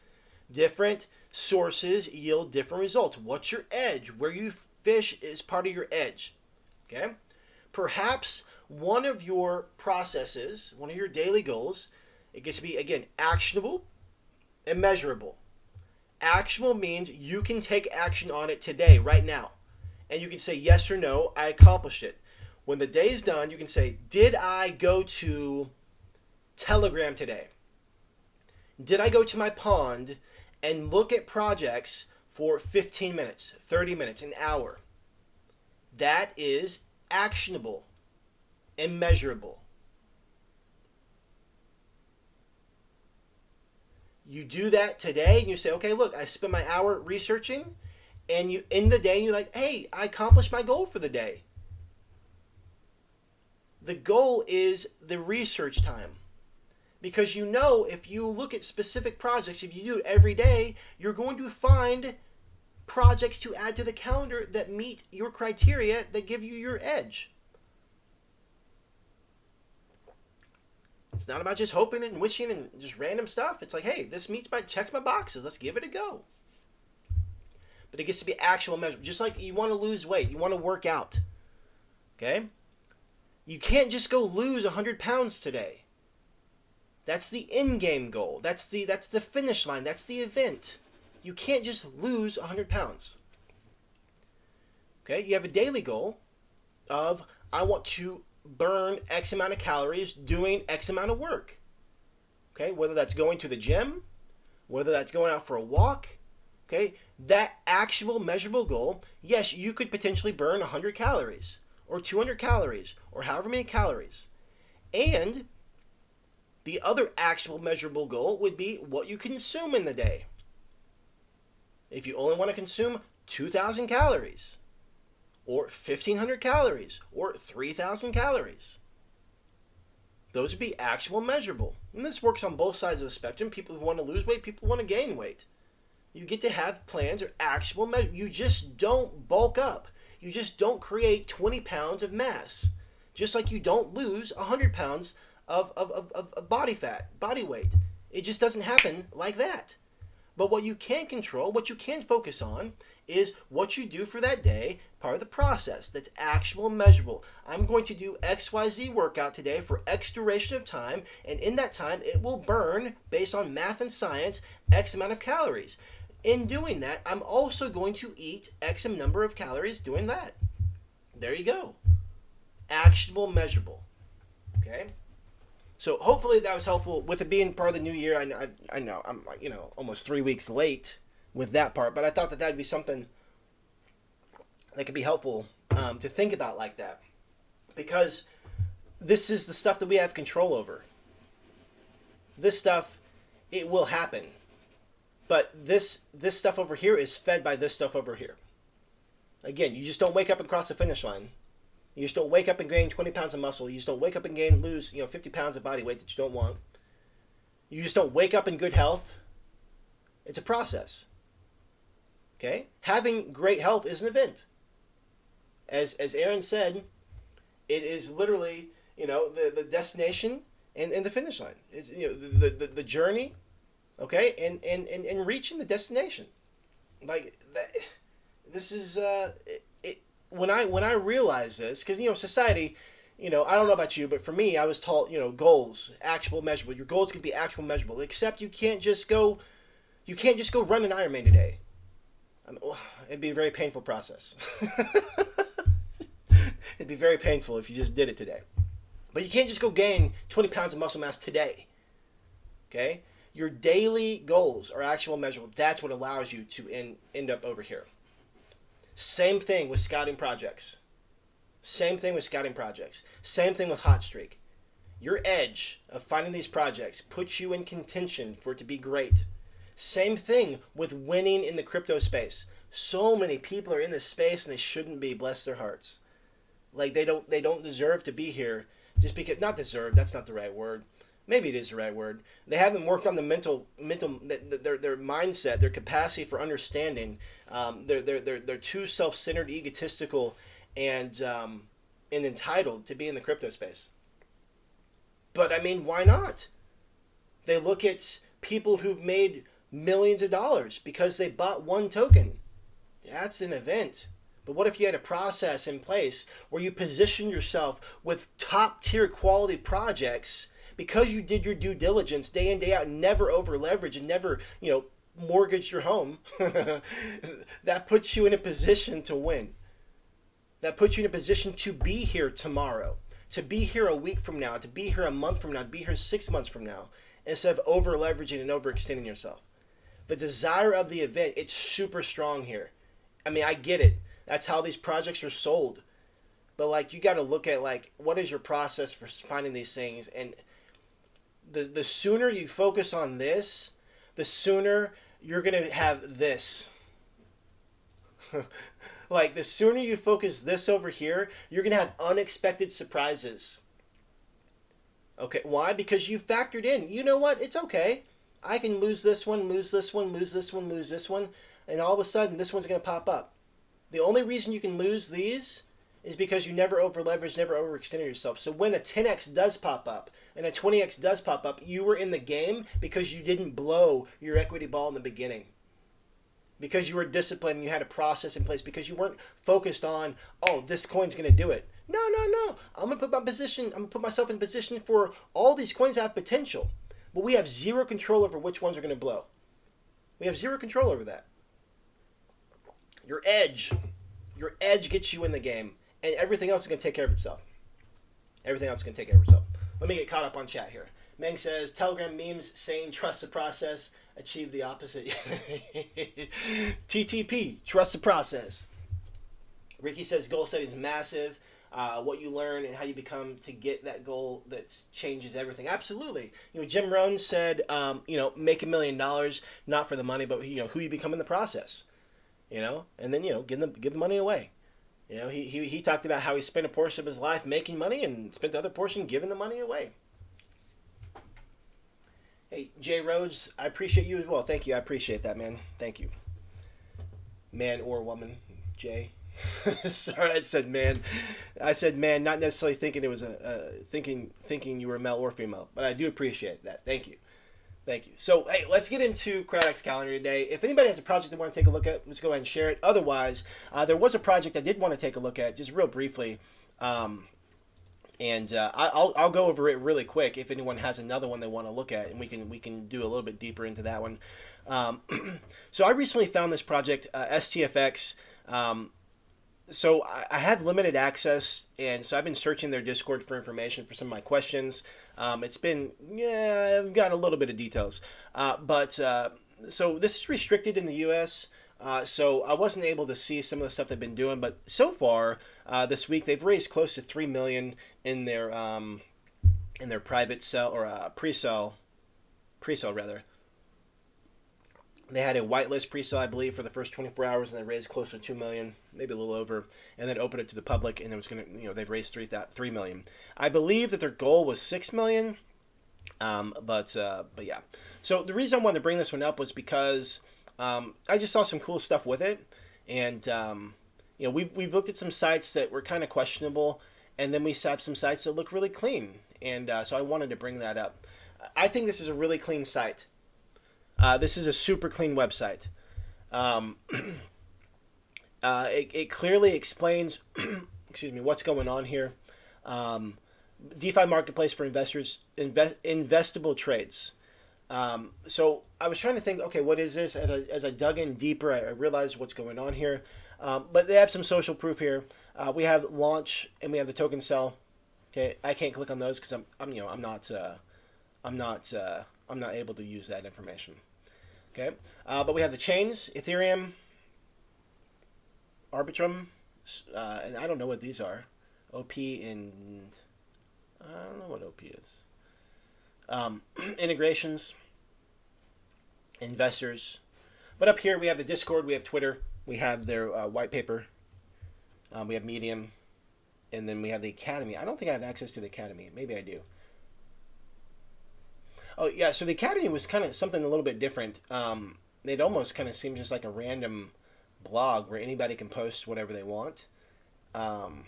Different sources yield different results. What's your edge? Where you fish is part of your edge. Okay? Perhaps one of your processes, one of your daily goals, it gets to be, again, actionable and measurable. Actionable means you can take action on it today, right now. And you can say yes or no, I accomplished it. When the day's done, you can say, did I go to Telegram today? Did I go to my pond and look at projects for 15 minutes, 30 minutes, an hour? That is actionable and measurable. You do that today and you say, okay, look, I spent my hour researching, and you end the day and you're like, hey, I accomplished my goal for the day. The goal is the research time. Because if you look at specific projects, if you do it every day, you're going to find projects to add to the calendar that meet your criteria, that give you your edge. It's not about just hoping and wishing and just random stuff. It's like, hey, this checks my boxes. Let's give it a go. But it gets to be actual measure. Just like you want to lose weight, you want to work out. Okay? You can't just go lose 100 pounds today. That's the end game goal. That's the finish line. That's the event. You can't just lose 100 pounds. Okay? You have a daily goal of, I want to burn X amount of calories doing X amount of work. Okay? Whether that's going to the gym, whether that's going out for a walk. Okay? That actual measurable goal, yes, you could potentially burn 100 calories or 200 calories or however many calories. And the other actual measurable goal would be what you consume in the day. If you only want to consume 2,000 calories or 1,500 calories or 3,000 calories, those would be actual measurable. And this works on both sides of the spectrum. People who want to lose weight, people who want to gain weight. You get to have plans or actual measure. You just don't bulk up. You just don't create 20 pounds of mass. Just like you don't lose 100 pounds of body fat, body weight. It just doesn't happen like that. But what you can control, what you can focus on, is what you do for that day, part of the process that's actual measurable. I'm going to do XYZ workout today for X duration of time, and in that time it will burn, based on math and science, X amount of calories. In doing that, I'm also going to eat X number of calories doing that. There you go. Actionable, measurable. Okay? So hopefully that was helpful. With it being part of the new year, I know I'm almost 3 weeks late with that part, but I thought that would be something that could be helpful to think about like that, because this is the stuff that we have control over. This stuff, it will happen, but this stuff over here is fed by this stuff over here. Again, you just don't wake up and cross the finish line. You just don't wake up and gain 20 pounds of muscle. You just don't wake up and lose 50 pounds of body weight that you don't want. You just don't wake up in good health. It's a process. Okay? Having great health is an event. As Aaron said, it is literally, the destination and the finish line. It's, the journey, okay, and reaching the destination. Like that. This is when I realized this, because society, I don't know about you, but for me, I was taught, goals, actual, measurable. Your goals can be actual, measurable. Except you can't just go run an Ironman today. It'd be a very painful process. It'd be very painful if you just did it today. But you can't just go gain 20 pounds of muscle mass today. Okay? Your daily goals are actual, measurable. That's what allows you to end up over here. Same thing with scouting projects. Same thing with Hot Streak. Your edge of finding these projects puts you in contention for it to be great. Same thing with winning in the crypto space. So many people are in this space and they shouldn't be, bless their hearts. Like they don't deserve to be here just because, not deserve, that's not the right word, maybe it is the right word. They haven't worked on the their mindset, their capacity for understanding. They're too self-centered, egotistical, and entitled to be in the crypto space. But I mean, why not? They look at people who've made millions of dollars because they bought one token. That's an event. But what if you had a process in place where you position yourself with top tier quality projects because you did your due diligence day in, day out, and never over leverage and never, mortgage your home? That puts you in a position to win. That puts you in a position to be here tomorrow, to be here a week from now, to be here a month from now, to be here 6 months from now, instead of over leveraging and overextending yourself. The desire of the event, it's super strong here. I mean, I get it. That's how these projects are sold. But you got to look at what is your process for finding these things, and the sooner you focus on this, the sooner you're going to have this. The sooner you focus this over here, you're going to have unexpected surprises. Okay, why? Because you factored in, you know what? It's okay. I can lose this one, lose this one, lose this one, lose this one, and all of a sudden this one's going to pop up. The only reason you can lose these is because you never over leveraged, never overextended yourself. So when a 10x does pop up and a 20x does pop up, you were in the game because you didn't blow your equity ball in the beginning. Because you were disciplined and you had a process in place, because you weren't focused on, oh, this coin's going to do it. No. I'm going to put myself in position for all these coins have potential. But we have zero control over which ones are going to blow. We have zero control over that. Your edge gets you in the game, and everything else is going to take care of itself. Everything else is going to take care of itself. Let me get caught up on chat here. Meng says, Telegram memes saying trust the process, achieve the opposite. TTP, trust the process. Ricky says, goal setting is massive. What you learn and how you become to get that goal that changes everything. Absolutely. Jim Rohn said, make $1 million, not for the money, but who you become in the process. And then give the money away. He talked about how he spent a portion of his life making money and spent the other portion giving the money away. Hey, Jay Rhodes, I appreciate you as well. Thank you. I appreciate that, man. Thank you. Man or woman, Jay. Sorry, I said man. I said man, not necessarily thinking it was thinking you were male or female, but I do appreciate that. Thank you. So, hey, let's get into CrowdX Calendar today. If anybody has a project they want to take a look at, let's go ahead and share it. Otherwise, there was a project I did want to take a look at, just real briefly, and I'll go over it really quick if anyone has another one they want to look at, and we can do a little bit deeper into that one. So I recently found this project, STFX. So I have limited access, and so I've been searching their Discord for information for some of my questions. I've got a little bit of details. So this is restricted in the U.S., so I wasn't able to see some of the stuff they've been doing. But so far, this week, they've raised close to $3 million in their private sale, or pre-sale rather. They had a whitelist pre-sale, I believe, for the first 24 hours, and they raised closer to $2 million, maybe a little over, and then opened it to the public, and it was they've raised $3 million. I believe that their goal was $6 million, but yeah. So the reason I wanted to bring this one up was because I just saw some cool stuff with it, and we've looked at some sites that were kind of questionable, and then we have some sites that look really clean, and so I wanted to bring that up. I think this is a really clean site. This is a super clean website. It clearly explains, what's going on here. DeFi marketplace for investors, investable trades. So I was trying to think, okay, what is this? As I dug in deeper, I realized what's going on here. But they have some social proof here. We have launch and we have the token sell. Okay, I can't click on those because I'm not able to use that information. Okay, but we have the chains, Ethereum, Arbitrum, and I don't know what these are. OP and I don't know what OP is. Integrations, investors. But up here we have the Discord, we have Twitter, we have their white paper, we have Medium, and then we have the Academy. I don't think I have access to the Academy. Maybe I do. Oh yeah, so the Academy was kind of something a little bit different. It almost kind of seemed just like a random blog where anybody can post whatever they want. Um,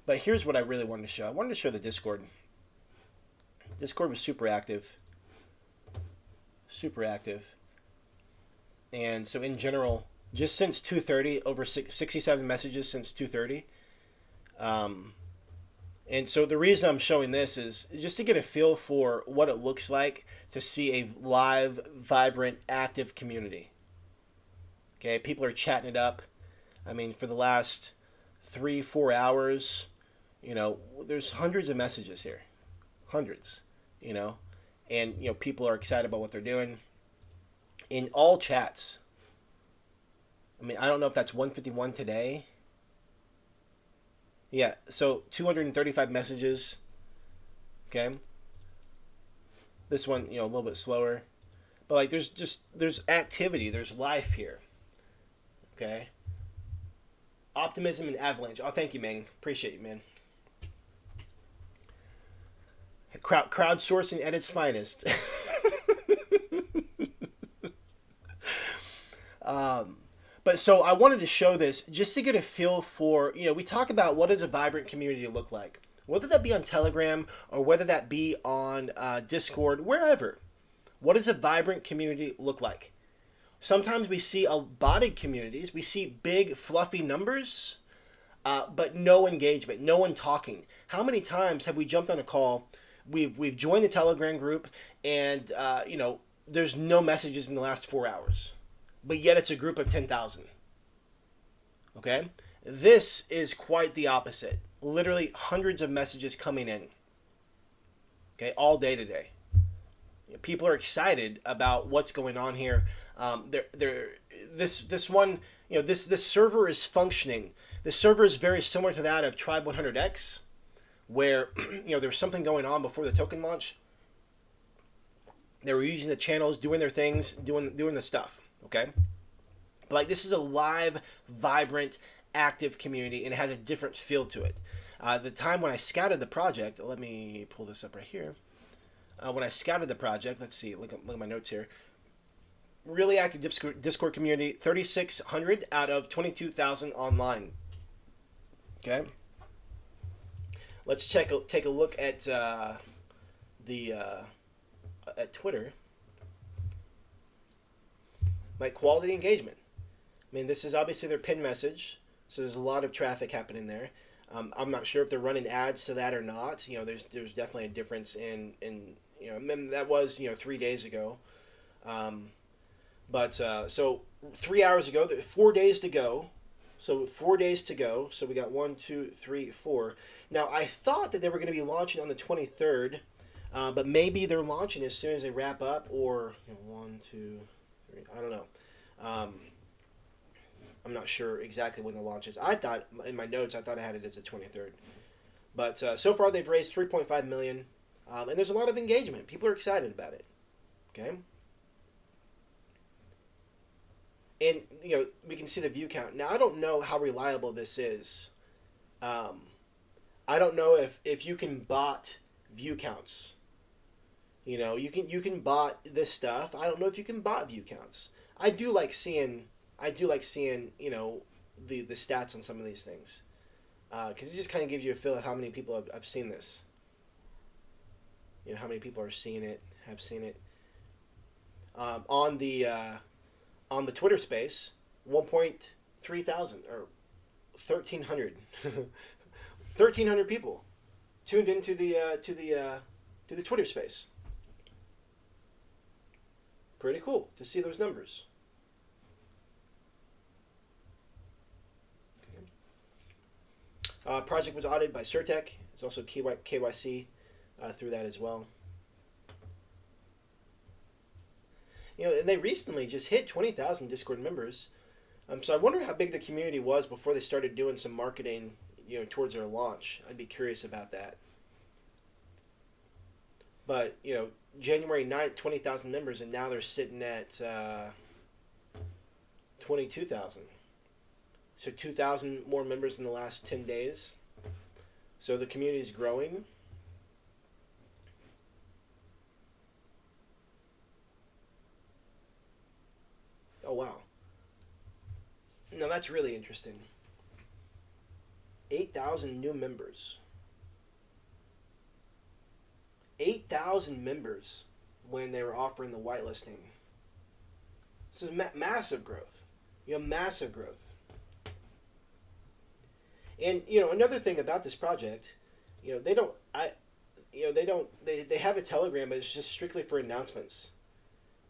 but here's what I really wanted to show. I wanted to show the Discord. Discord was super active, super active, and so in general, just since 2:30, over 67 messages since 2:30. Um, and so the reason I'm showing this is just to get a feel for what it looks like to see a live, vibrant, active community. Okay, people are chatting it up. I mean, for the last 3, 4 hours, there's hundreds of messages here, hundreds, you know, and people are excited about what they're doing in all chats. I mean, I don't know if that's 151 today. Yeah, so 235 messages. Okay. This one, a little bit slower. But like there's activity, there's life here. Okay. Optimism and avalanche. Oh, thank you, Ming. Appreciate you, man. Crowdsourcing at its finest. But so I wanted to show this just to get a feel for, we talk about what does a vibrant community look like, whether that be on Telegram or whether that be on Discord, wherever. What does a vibrant community look like? Sometimes we see botted communities. We see big, fluffy numbers, but no engagement, no one talking. How many times have we jumped on a call? We've joined the Telegram group, and there's no messages in the last 4 hours, but yet it's a group of 10,000. Okay, this is quite the opposite. Literally hundreds of messages coming in. Okay, all day today. People are excited about what's going on here. This one, this server is functioning. The server is very similar to that of Tribe 100X, where there was something going on before the token launch. They were using the channels, doing their things, doing the stuff. Okay, but like this is a live, vibrant, active community, and it has a different feel to it. The time when I scouted the project, let me pull this up right here. When I scouted the project, let's see, look at my notes here. Really active Discord community, 3,600 out of 22,000 online. Okay. Let's take a look at at Twitter. Like quality engagement. I mean, this is obviously their pin message, so there's a lot of traffic happening there. I'm not sure if they're running ads to that or not. There's definitely a difference in that was 3 days ago. But so 3 hours ago, 4 days to go. So 4 days to go. So we got 1, 2, 3, 4. Now I thought that they were going to be launching on the 23rd, but maybe they're launching as soon as they wrap up, or 1, 2, 3. I don't know. I'm not sure exactly when the launch is. I thought in my notes, I had it as the 23rd. But so far they've raised 3.5 million, and there's a lot of engagement. People are excited about it. Okay. And we can see the view count. Now I don't know how reliable this is. I don't know if you can bot view counts. You can bot this stuff. I don't know if you can bot view counts. I do like seeing the stats on some of these things, because it just kind of gives you a feel of how many people have seen this. How many people are seeing it, have seen it. On the Twitter space, 1.3 thousand or 1,300, 1,300 people tuned into the Twitter space. Pretty cool to see those numbers. Project was audited by Surtech. There's also KYC through that as well. And they recently just hit 20,000 Discord members. So I wonder how big the community was before they started doing some marketing, towards their launch. I'd be curious about that. But, January 9th, 20,000 members, and now they're sitting at 22,000. So 2,000 more members in the last 10 days. So the community is growing. wow. Now that's really interesting. 8,000 new members. 8,000 members when they were offering the whitelisting. This is massive growth. Massive growth. And another thing about this project, they don't. They have a Telegram, but it's just strictly for announcements.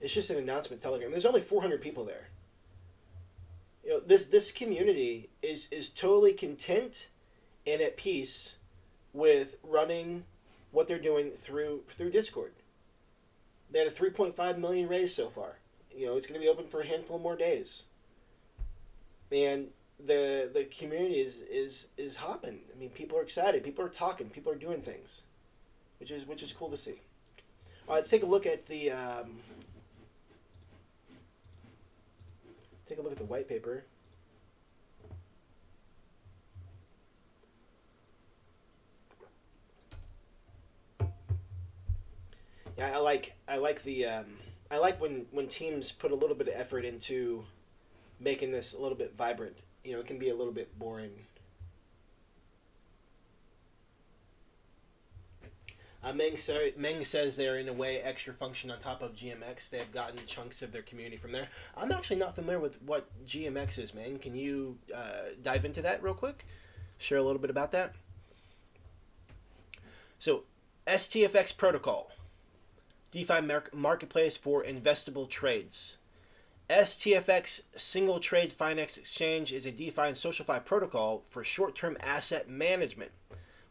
It's just an announcement Telegram. There's only 400 people there. This community is totally content and at peace with running what they're doing through Discord. They had a 3.5 million raise so far. It's going to be open for a handful more days. And the community is hopping. I mean, people are excited. People are talking. People are doing things, which is cool to see. All right, let's take a look at the white paper. Yeah, I like when teams put a little bit of effort into making this a little bit vibrant. It can be a little bit boring. Meng says they're in a way extra function on top of GMX. They have gotten chunks of their community from there. I'm actually not familiar with what GMX is, Meng. Can you dive into that real quick? Share a little bit about that. So, STFX protocol, DeFi marketplace for investable trades. STFX Single Trade Finance Exchange is a DeFi and SocialFi protocol for short-term asset management.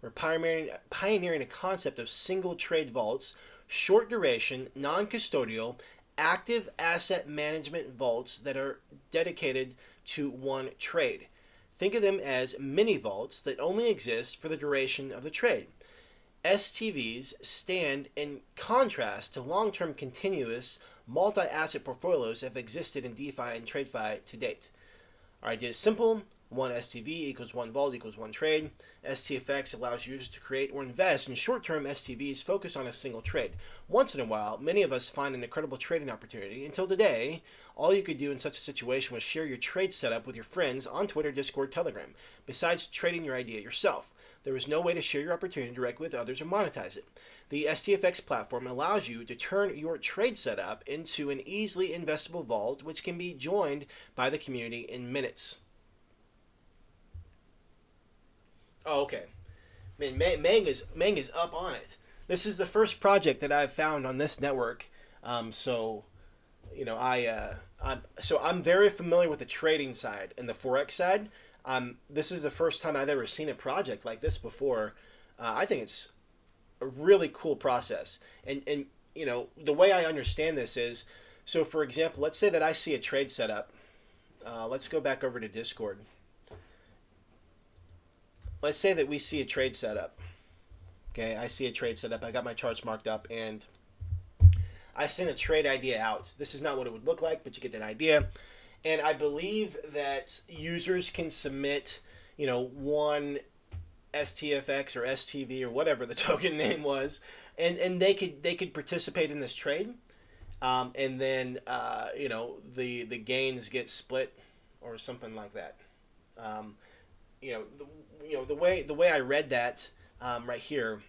We're pioneering a concept of single trade vaults, short duration, non-custodial, active asset management vaults that are dedicated to one trade. Think of them as mini vaults that only exist for the duration of the trade. STVs stand in contrast to long-term continuous multi-asset portfolios that have existed in DeFi and TradeFi to date. Our idea is simple. One STV equals one vault equals one trade. STFX allows users to create or invest in short-term STVs focused on a single trade. Once in a while, many of us find an incredible trading opportunity. Until today, all you could do in such a situation was share your trade setup with your friends on Twitter, Discord, Telegram, besides trading your idea yourself. There was no way to share your opportunity directly with others or monetize it. The STFX platform allows you to turn your trade setup into an easily investable vault, which can be joined by the community in minutes. Oh, okay. Man, Meng is up on it. This is the first project that I've found on this network. I'm very familiar with the trading side and the Forex side. This is the first time I've ever seen a project like this before. I think it's a really cool process. And the way I understand this is, so for example, let's say that I see a trade setup. Let's go back over to Discord. Let's say that we see a trade setup. Okay, I see a trade setup. I got my charts marked up, and I send a trade idea out. This is not what it would look like, but you get that idea. And I believe that users can submit, one STFX or STV or whatever the token name was, and they could participate in this trade, and then the gains get split or something like that. The way I read that right here,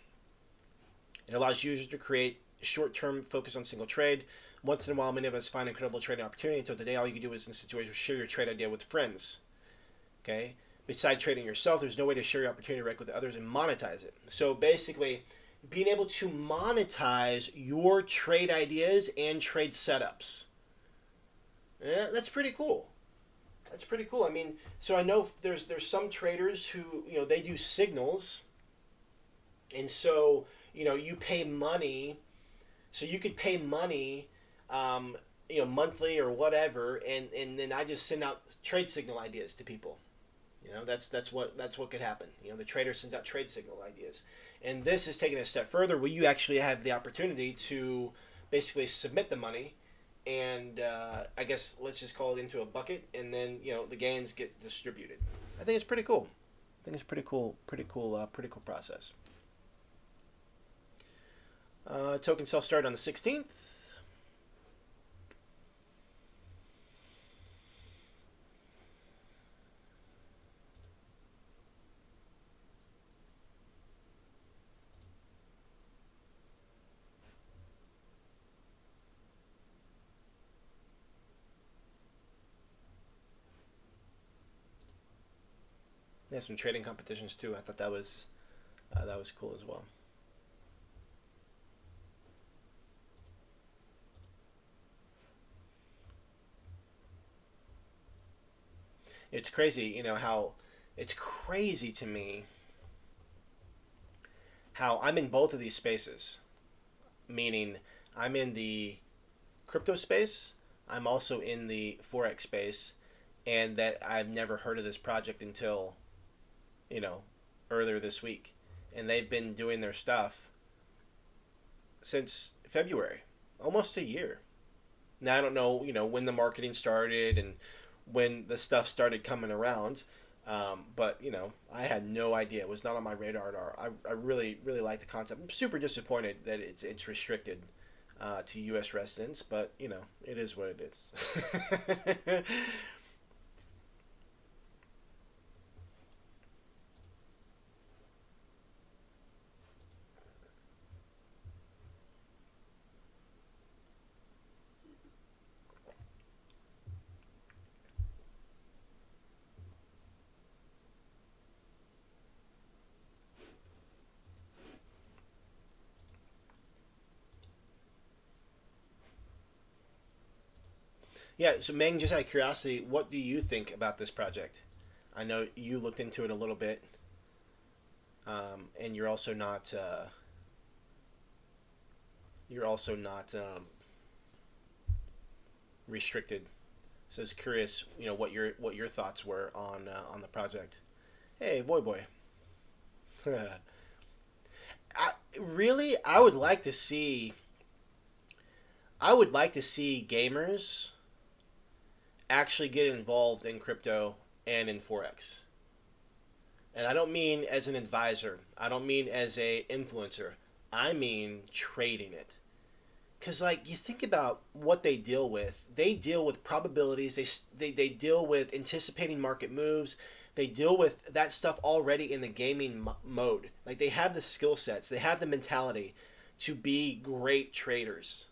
it allows users to create short-term focus on single trade. Once in a while, many of us find incredible trading opportunity. Until today, all you can do is in situations share your trade idea with friends. Okay. Besides trading yourself, there's no way to share your opportunity directly with others and monetize it. So basically, being able to monetize your trade ideas and trade setups. Yeah, that's pretty cool. That's pretty cool. I mean, so I know there's some traders who, they do signals. And so, you pay money. So you could pay money, monthly or whatever, and then I just send out trade signal ideas to people. That's what could happen. The trader sends out trade signal ideas. And this is taking a step further where you actually have the opportunity to basically submit the money, and I guess let's just call it into a bucket, and then the gains get distributed. I think it's pretty cool. I think it's pretty cool process. Token self-start on the 16th. They have some trading competitions too. I thought that was cool as well. It's crazy, how it's crazy to me how I'm in both of these spaces. Meaning, I'm in the crypto space. I'm also in the forex space, and that I've never heard of this project until, you know, earlier this week, and they've been doing their stuff since February, almost a year. Now I don't know, when the marketing started and when the stuff started coming around, but I had no idea. It was not on my radar at all. I really really like the concept. I'm super disappointed that it's restricted to U.S. residents, but it is what it is. Yeah. So Meng, just out of curiosity, what do you think about this project? I know you looked into it a little bit, and you're also not restricted. So I was curious, what your thoughts were on the project. Hey, boy, boy. I would like to see. I would like to see gamers actually get involved in crypto and in forex. And I don't mean as an advisor. I don't mean as a influencer. I mean trading it. Because, like, you think about what they deal with. They deal with probabilities. They deal with anticipating market moves. They deal with that stuff already in the gaming mode. Like, they have the skill sets. They have the mentality to be great traders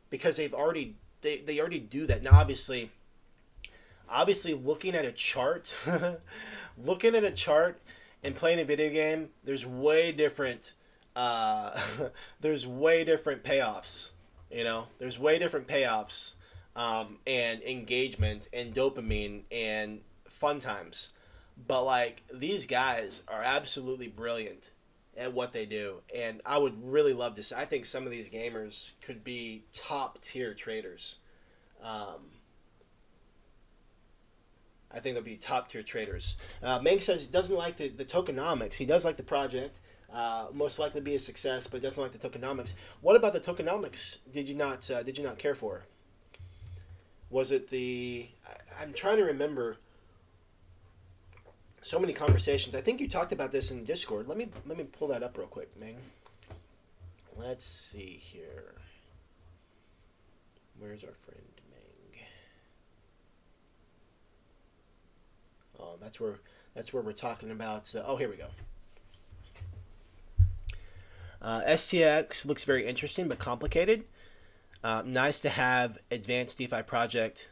because they already do that. Now, obviously, looking at a chart, looking at a chart and playing a video game, there's way different. Uh, there's way different payoffs. There's way different payoffs, and engagement and dopamine and fun times. But like these guys are absolutely brilliant at what they do, and I would really love to see. I think some of these gamers could be top tier traders. Um, I think they'll be top tier traders. Meng says he doesn't like the tokenomics. He does like the project. Most likely be a success, but doesn't like the tokenomics. What about the tokenomics? Did you not care for? Was it I'm trying to remember. So many conversations. I think you talked about this in Discord. Let me pull that up real quick, Ming. Let's see here. Where's our friend Ming? Oh, that's where we're talking about. Oh, here we go. STX looks very interesting but complicated. Nice to have advanced DeFi project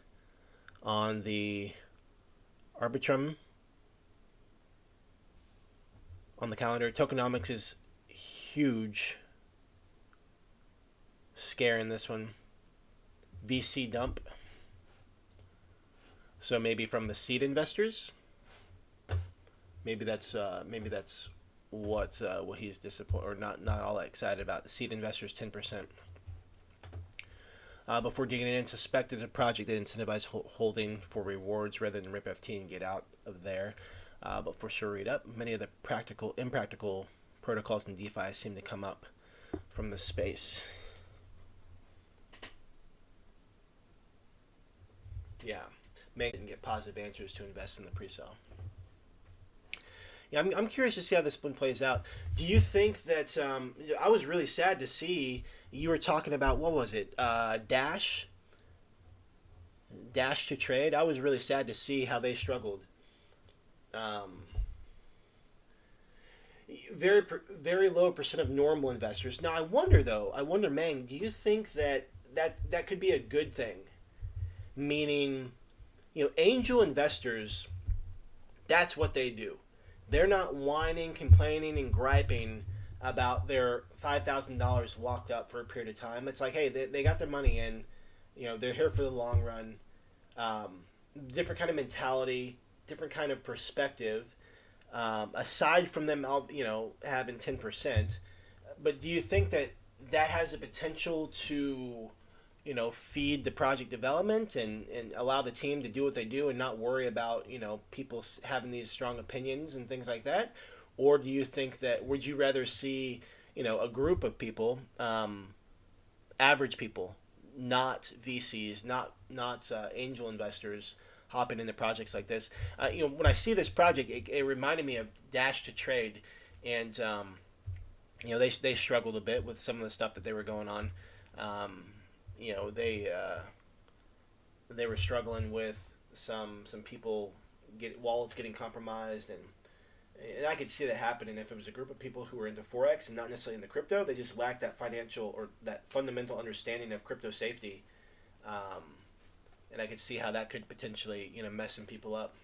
on the Arbitrum on the calendar. Tokenomics is huge. Scare in this one. VC dump. So maybe from the seed investors. Maybe that's what he's disappointed or not all that excited about. The seed investors 10%. Before digging in, suspect there's a project that incentivizes holding for rewards rather than rip FT and get out of there. But for sure, read up. Many of the impractical protocols in DeFi seem to come up from the space. Yeah, May didn't get positive answers to invest in the pre-sale. Yeah, I'm curious to see how this one plays out. Do you think that I was really sad to see you were talking about what was it? Dash to trade. I was really sad to see how they struggled. Um, very low percent of normal investors. Now I wonder though. I wonder, Meng. Do you think that could be a good thing? Meaning, angel investors. That's what they do. they're not whining, complaining, and griping about their $5,000 locked up for a period of time. It's like, hey, they got their money in. They're here for the long run. Different kind of mentality, different kind of perspective. Aside from them, all having 10%. But do you think that has the potential to, feed the project development and allow the team to do what they do and not worry about, people having these strong opinions and things like that? Or do you think that, would you rather see, a group of people, average people, not VCs, not angel investors, hopping into projects like this? When I see this project, it reminded me of Dash to Trade, and they struggled a bit with some of the stuff that they were going on. They were struggling with some people wallets getting compromised, and I could see that happening if it was a group of people who were into forex and not necessarily into crypto. They just lacked that financial or that fundamental understanding of crypto safety, and I could see how that could potentially mess some people up.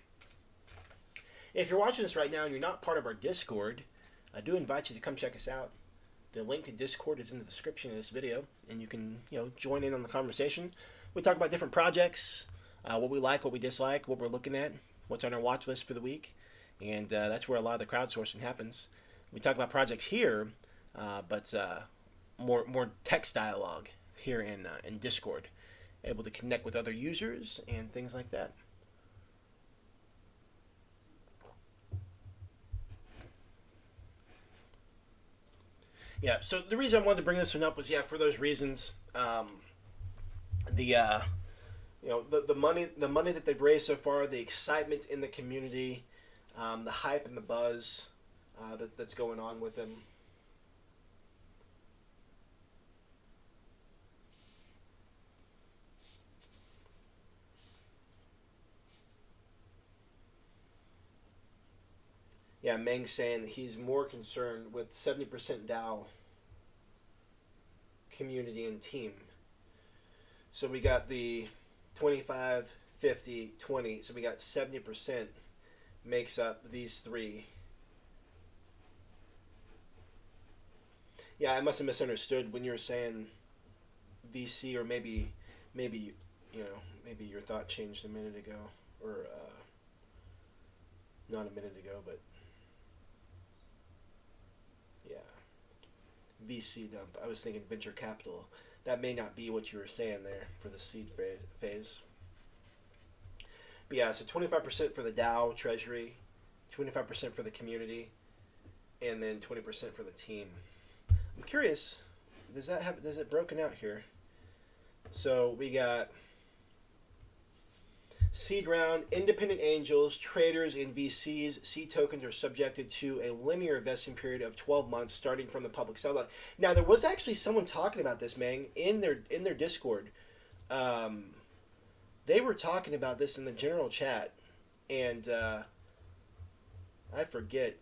If you're watching this right now and you're not part of our Discord, I do invite you to come check us out. The link to Discord is in the description of this video, and you can join in on the conversation. We talk about different projects, what we like, what we dislike, what we're looking at, what's on our watch list for the week, and that's where a lot of the crowdsourcing happens. We talk about projects here, but more text dialogue here in Discord, able to connect with other users and things like that. Yeah, so the reason I wanted to bring this one up was for those reasons. The money that they've raised so far, the excitement in the community, the hype and the buzz that's going on with them. Yeah, Meng's saying that he's more concerned with 70% DAO community and team. So we got the 25, 50, 20. So we got 70% makes up these three. Yeah, I must have misunderstood when you were saying VC, or maybe your thought changed a minute ago, or not a minute ago, but yeah, VC dump. I was thinking venture capital. That may not be what you were saying there for the seed phase. But yeah, so 25% for the DAO treasury, 25% for the community, and then 20% for the team. I'm curious, does it broken out here? So we got seed round, independent angels, traders, and VCs. Seed tokens are subjected to a linear vesting period of 12 months starting from the public sell. Now, there was actually someone talking about this, Meng, in their Discord. They were talking about this in the general chat, and I forget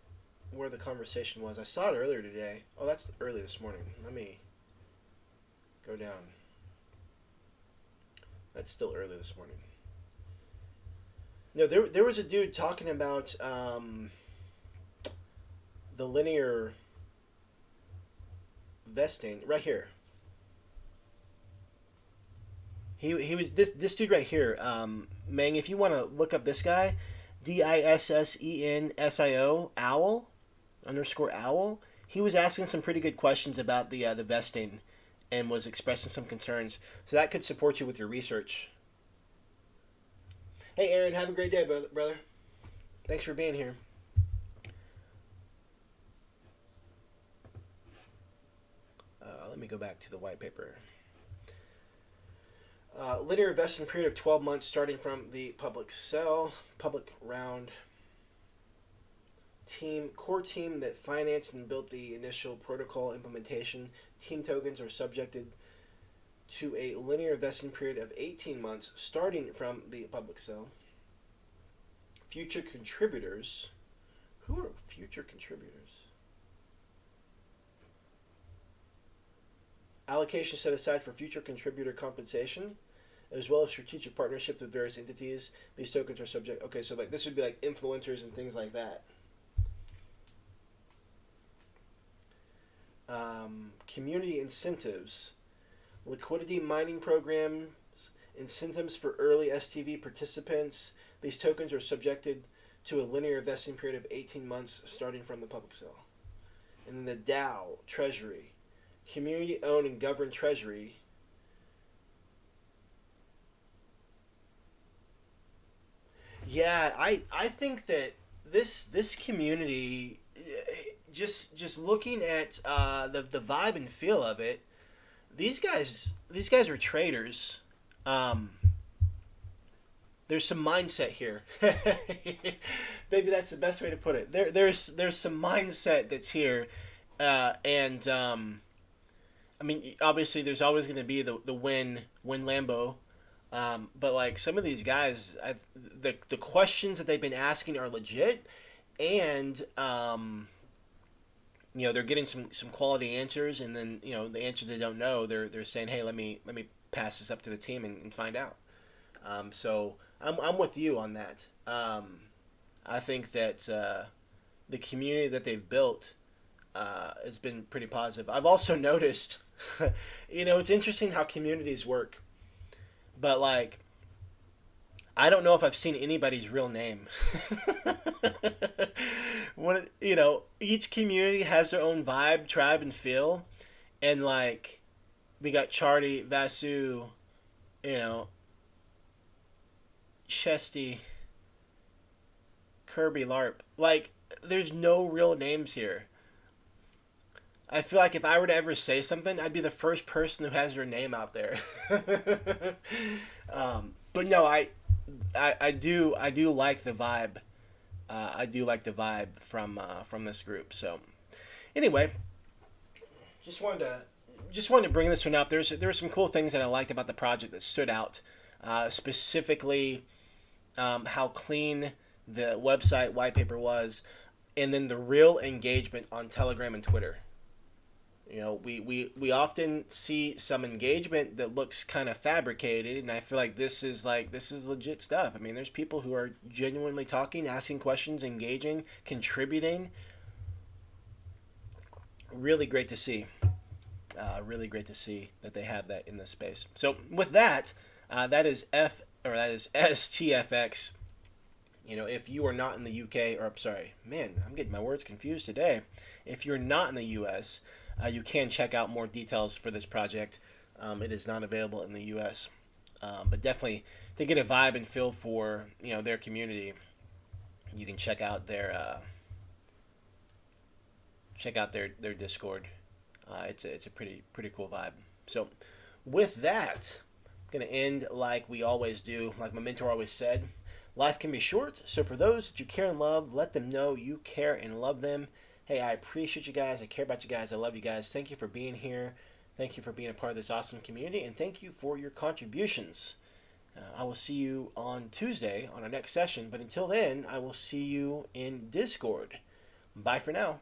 where the conversation was. I saw it earlier today. Oh, that's early this morning. Let me go down. That's still early this morning. No, there was a dude talking about the linear vesting right here. He was this dude right here. Meng, if you want to look up this guy, DISSENSIO owl _owl. He was asking some pretty good questions about the vesting, and was expressing some concerns. So that could support you with your research. Hey, Aaron, have a great day, brother. Thanks for being here. Let me go back to the white paper. Linear vesting period of 12 months starting from the public round. Core team that financed and built the initial protocol implementation. Team tokens are subjected to a linear vesting period of 18 months starting from the public sale. Future contributors. Who are future contributors? Allocation set aside for future contributor compensation, as well as strategic partnerships with various entities. These tokens are subject. Okay, so like this would be like influencers and things like that. community incentives, liquidity mining programs, incentives for early STV participants. These tokens are subjected to a linear vesting period of 18 months starting from the public sale. And then the DAO, Treasury, community owned and governed treasury. Yeah, I think that this community, just looking at the vibe and feel of it, these guys are traders. Um, there's some mindset here. Maybe that's the best way to put it. There's some mindset that's here, and I mean, obviously, there's always going to be the win Lambo, but like some of these guys, the questions that they've been asking are legit, and they're getting some quality answers, and then the answer they don't know, they're saying, hey, let me pass this up to the team and find out. So I'm with you on that. I think that the community that they've built has been pretty positive. I've also noticed, it's interesting how communities work, but like, I don't know if I've seen anybody's real name. When each community has their own vibe, tribe, and feel, and like, we got Charty, Vasu, you know, Chesty, Kirby, LARP. Like, there's no real names here. I feel like if I were to ever say something, I'd be the first person who has their name out there. But no, I do like the vibe. I do like the vibe from this group. So anyway, just wanted to bring this one up. There were some cool things that I liked about the project that stood out. Specifically, how clean the website white paper was, and then the real engagement on Telegram and Twitter. We often see some engagement that looks kind of fabricated, and I feel like this is legit stuff. I mean, there's people who are genuinely talking, asking questions, engaging, contributing. Really great to see. Really great to see that they have that in this space. So with that, that is STFX. If you are not in the UK, or I'm sorry, man, I'm getting my words confused today. If you're not in the US, you can check out more details for this project. It is not available in the US, but definitely to get a vibe and feel for their community, you can check out their Discord. It's a pretty cool vibe. So with that, I'm gonna end like we always do, like my mentor always said. Life can be short, so for those that you care and love, let them know you care and love them. Hey, I appreciate you guys. I care about you guys. I love you guys. Thank you for being here. Thank you for being a part of this awesome community, and thank you for your contributions. I will see you on Tuesday on our next session, but until then, I will see you in Discord. Bye for now.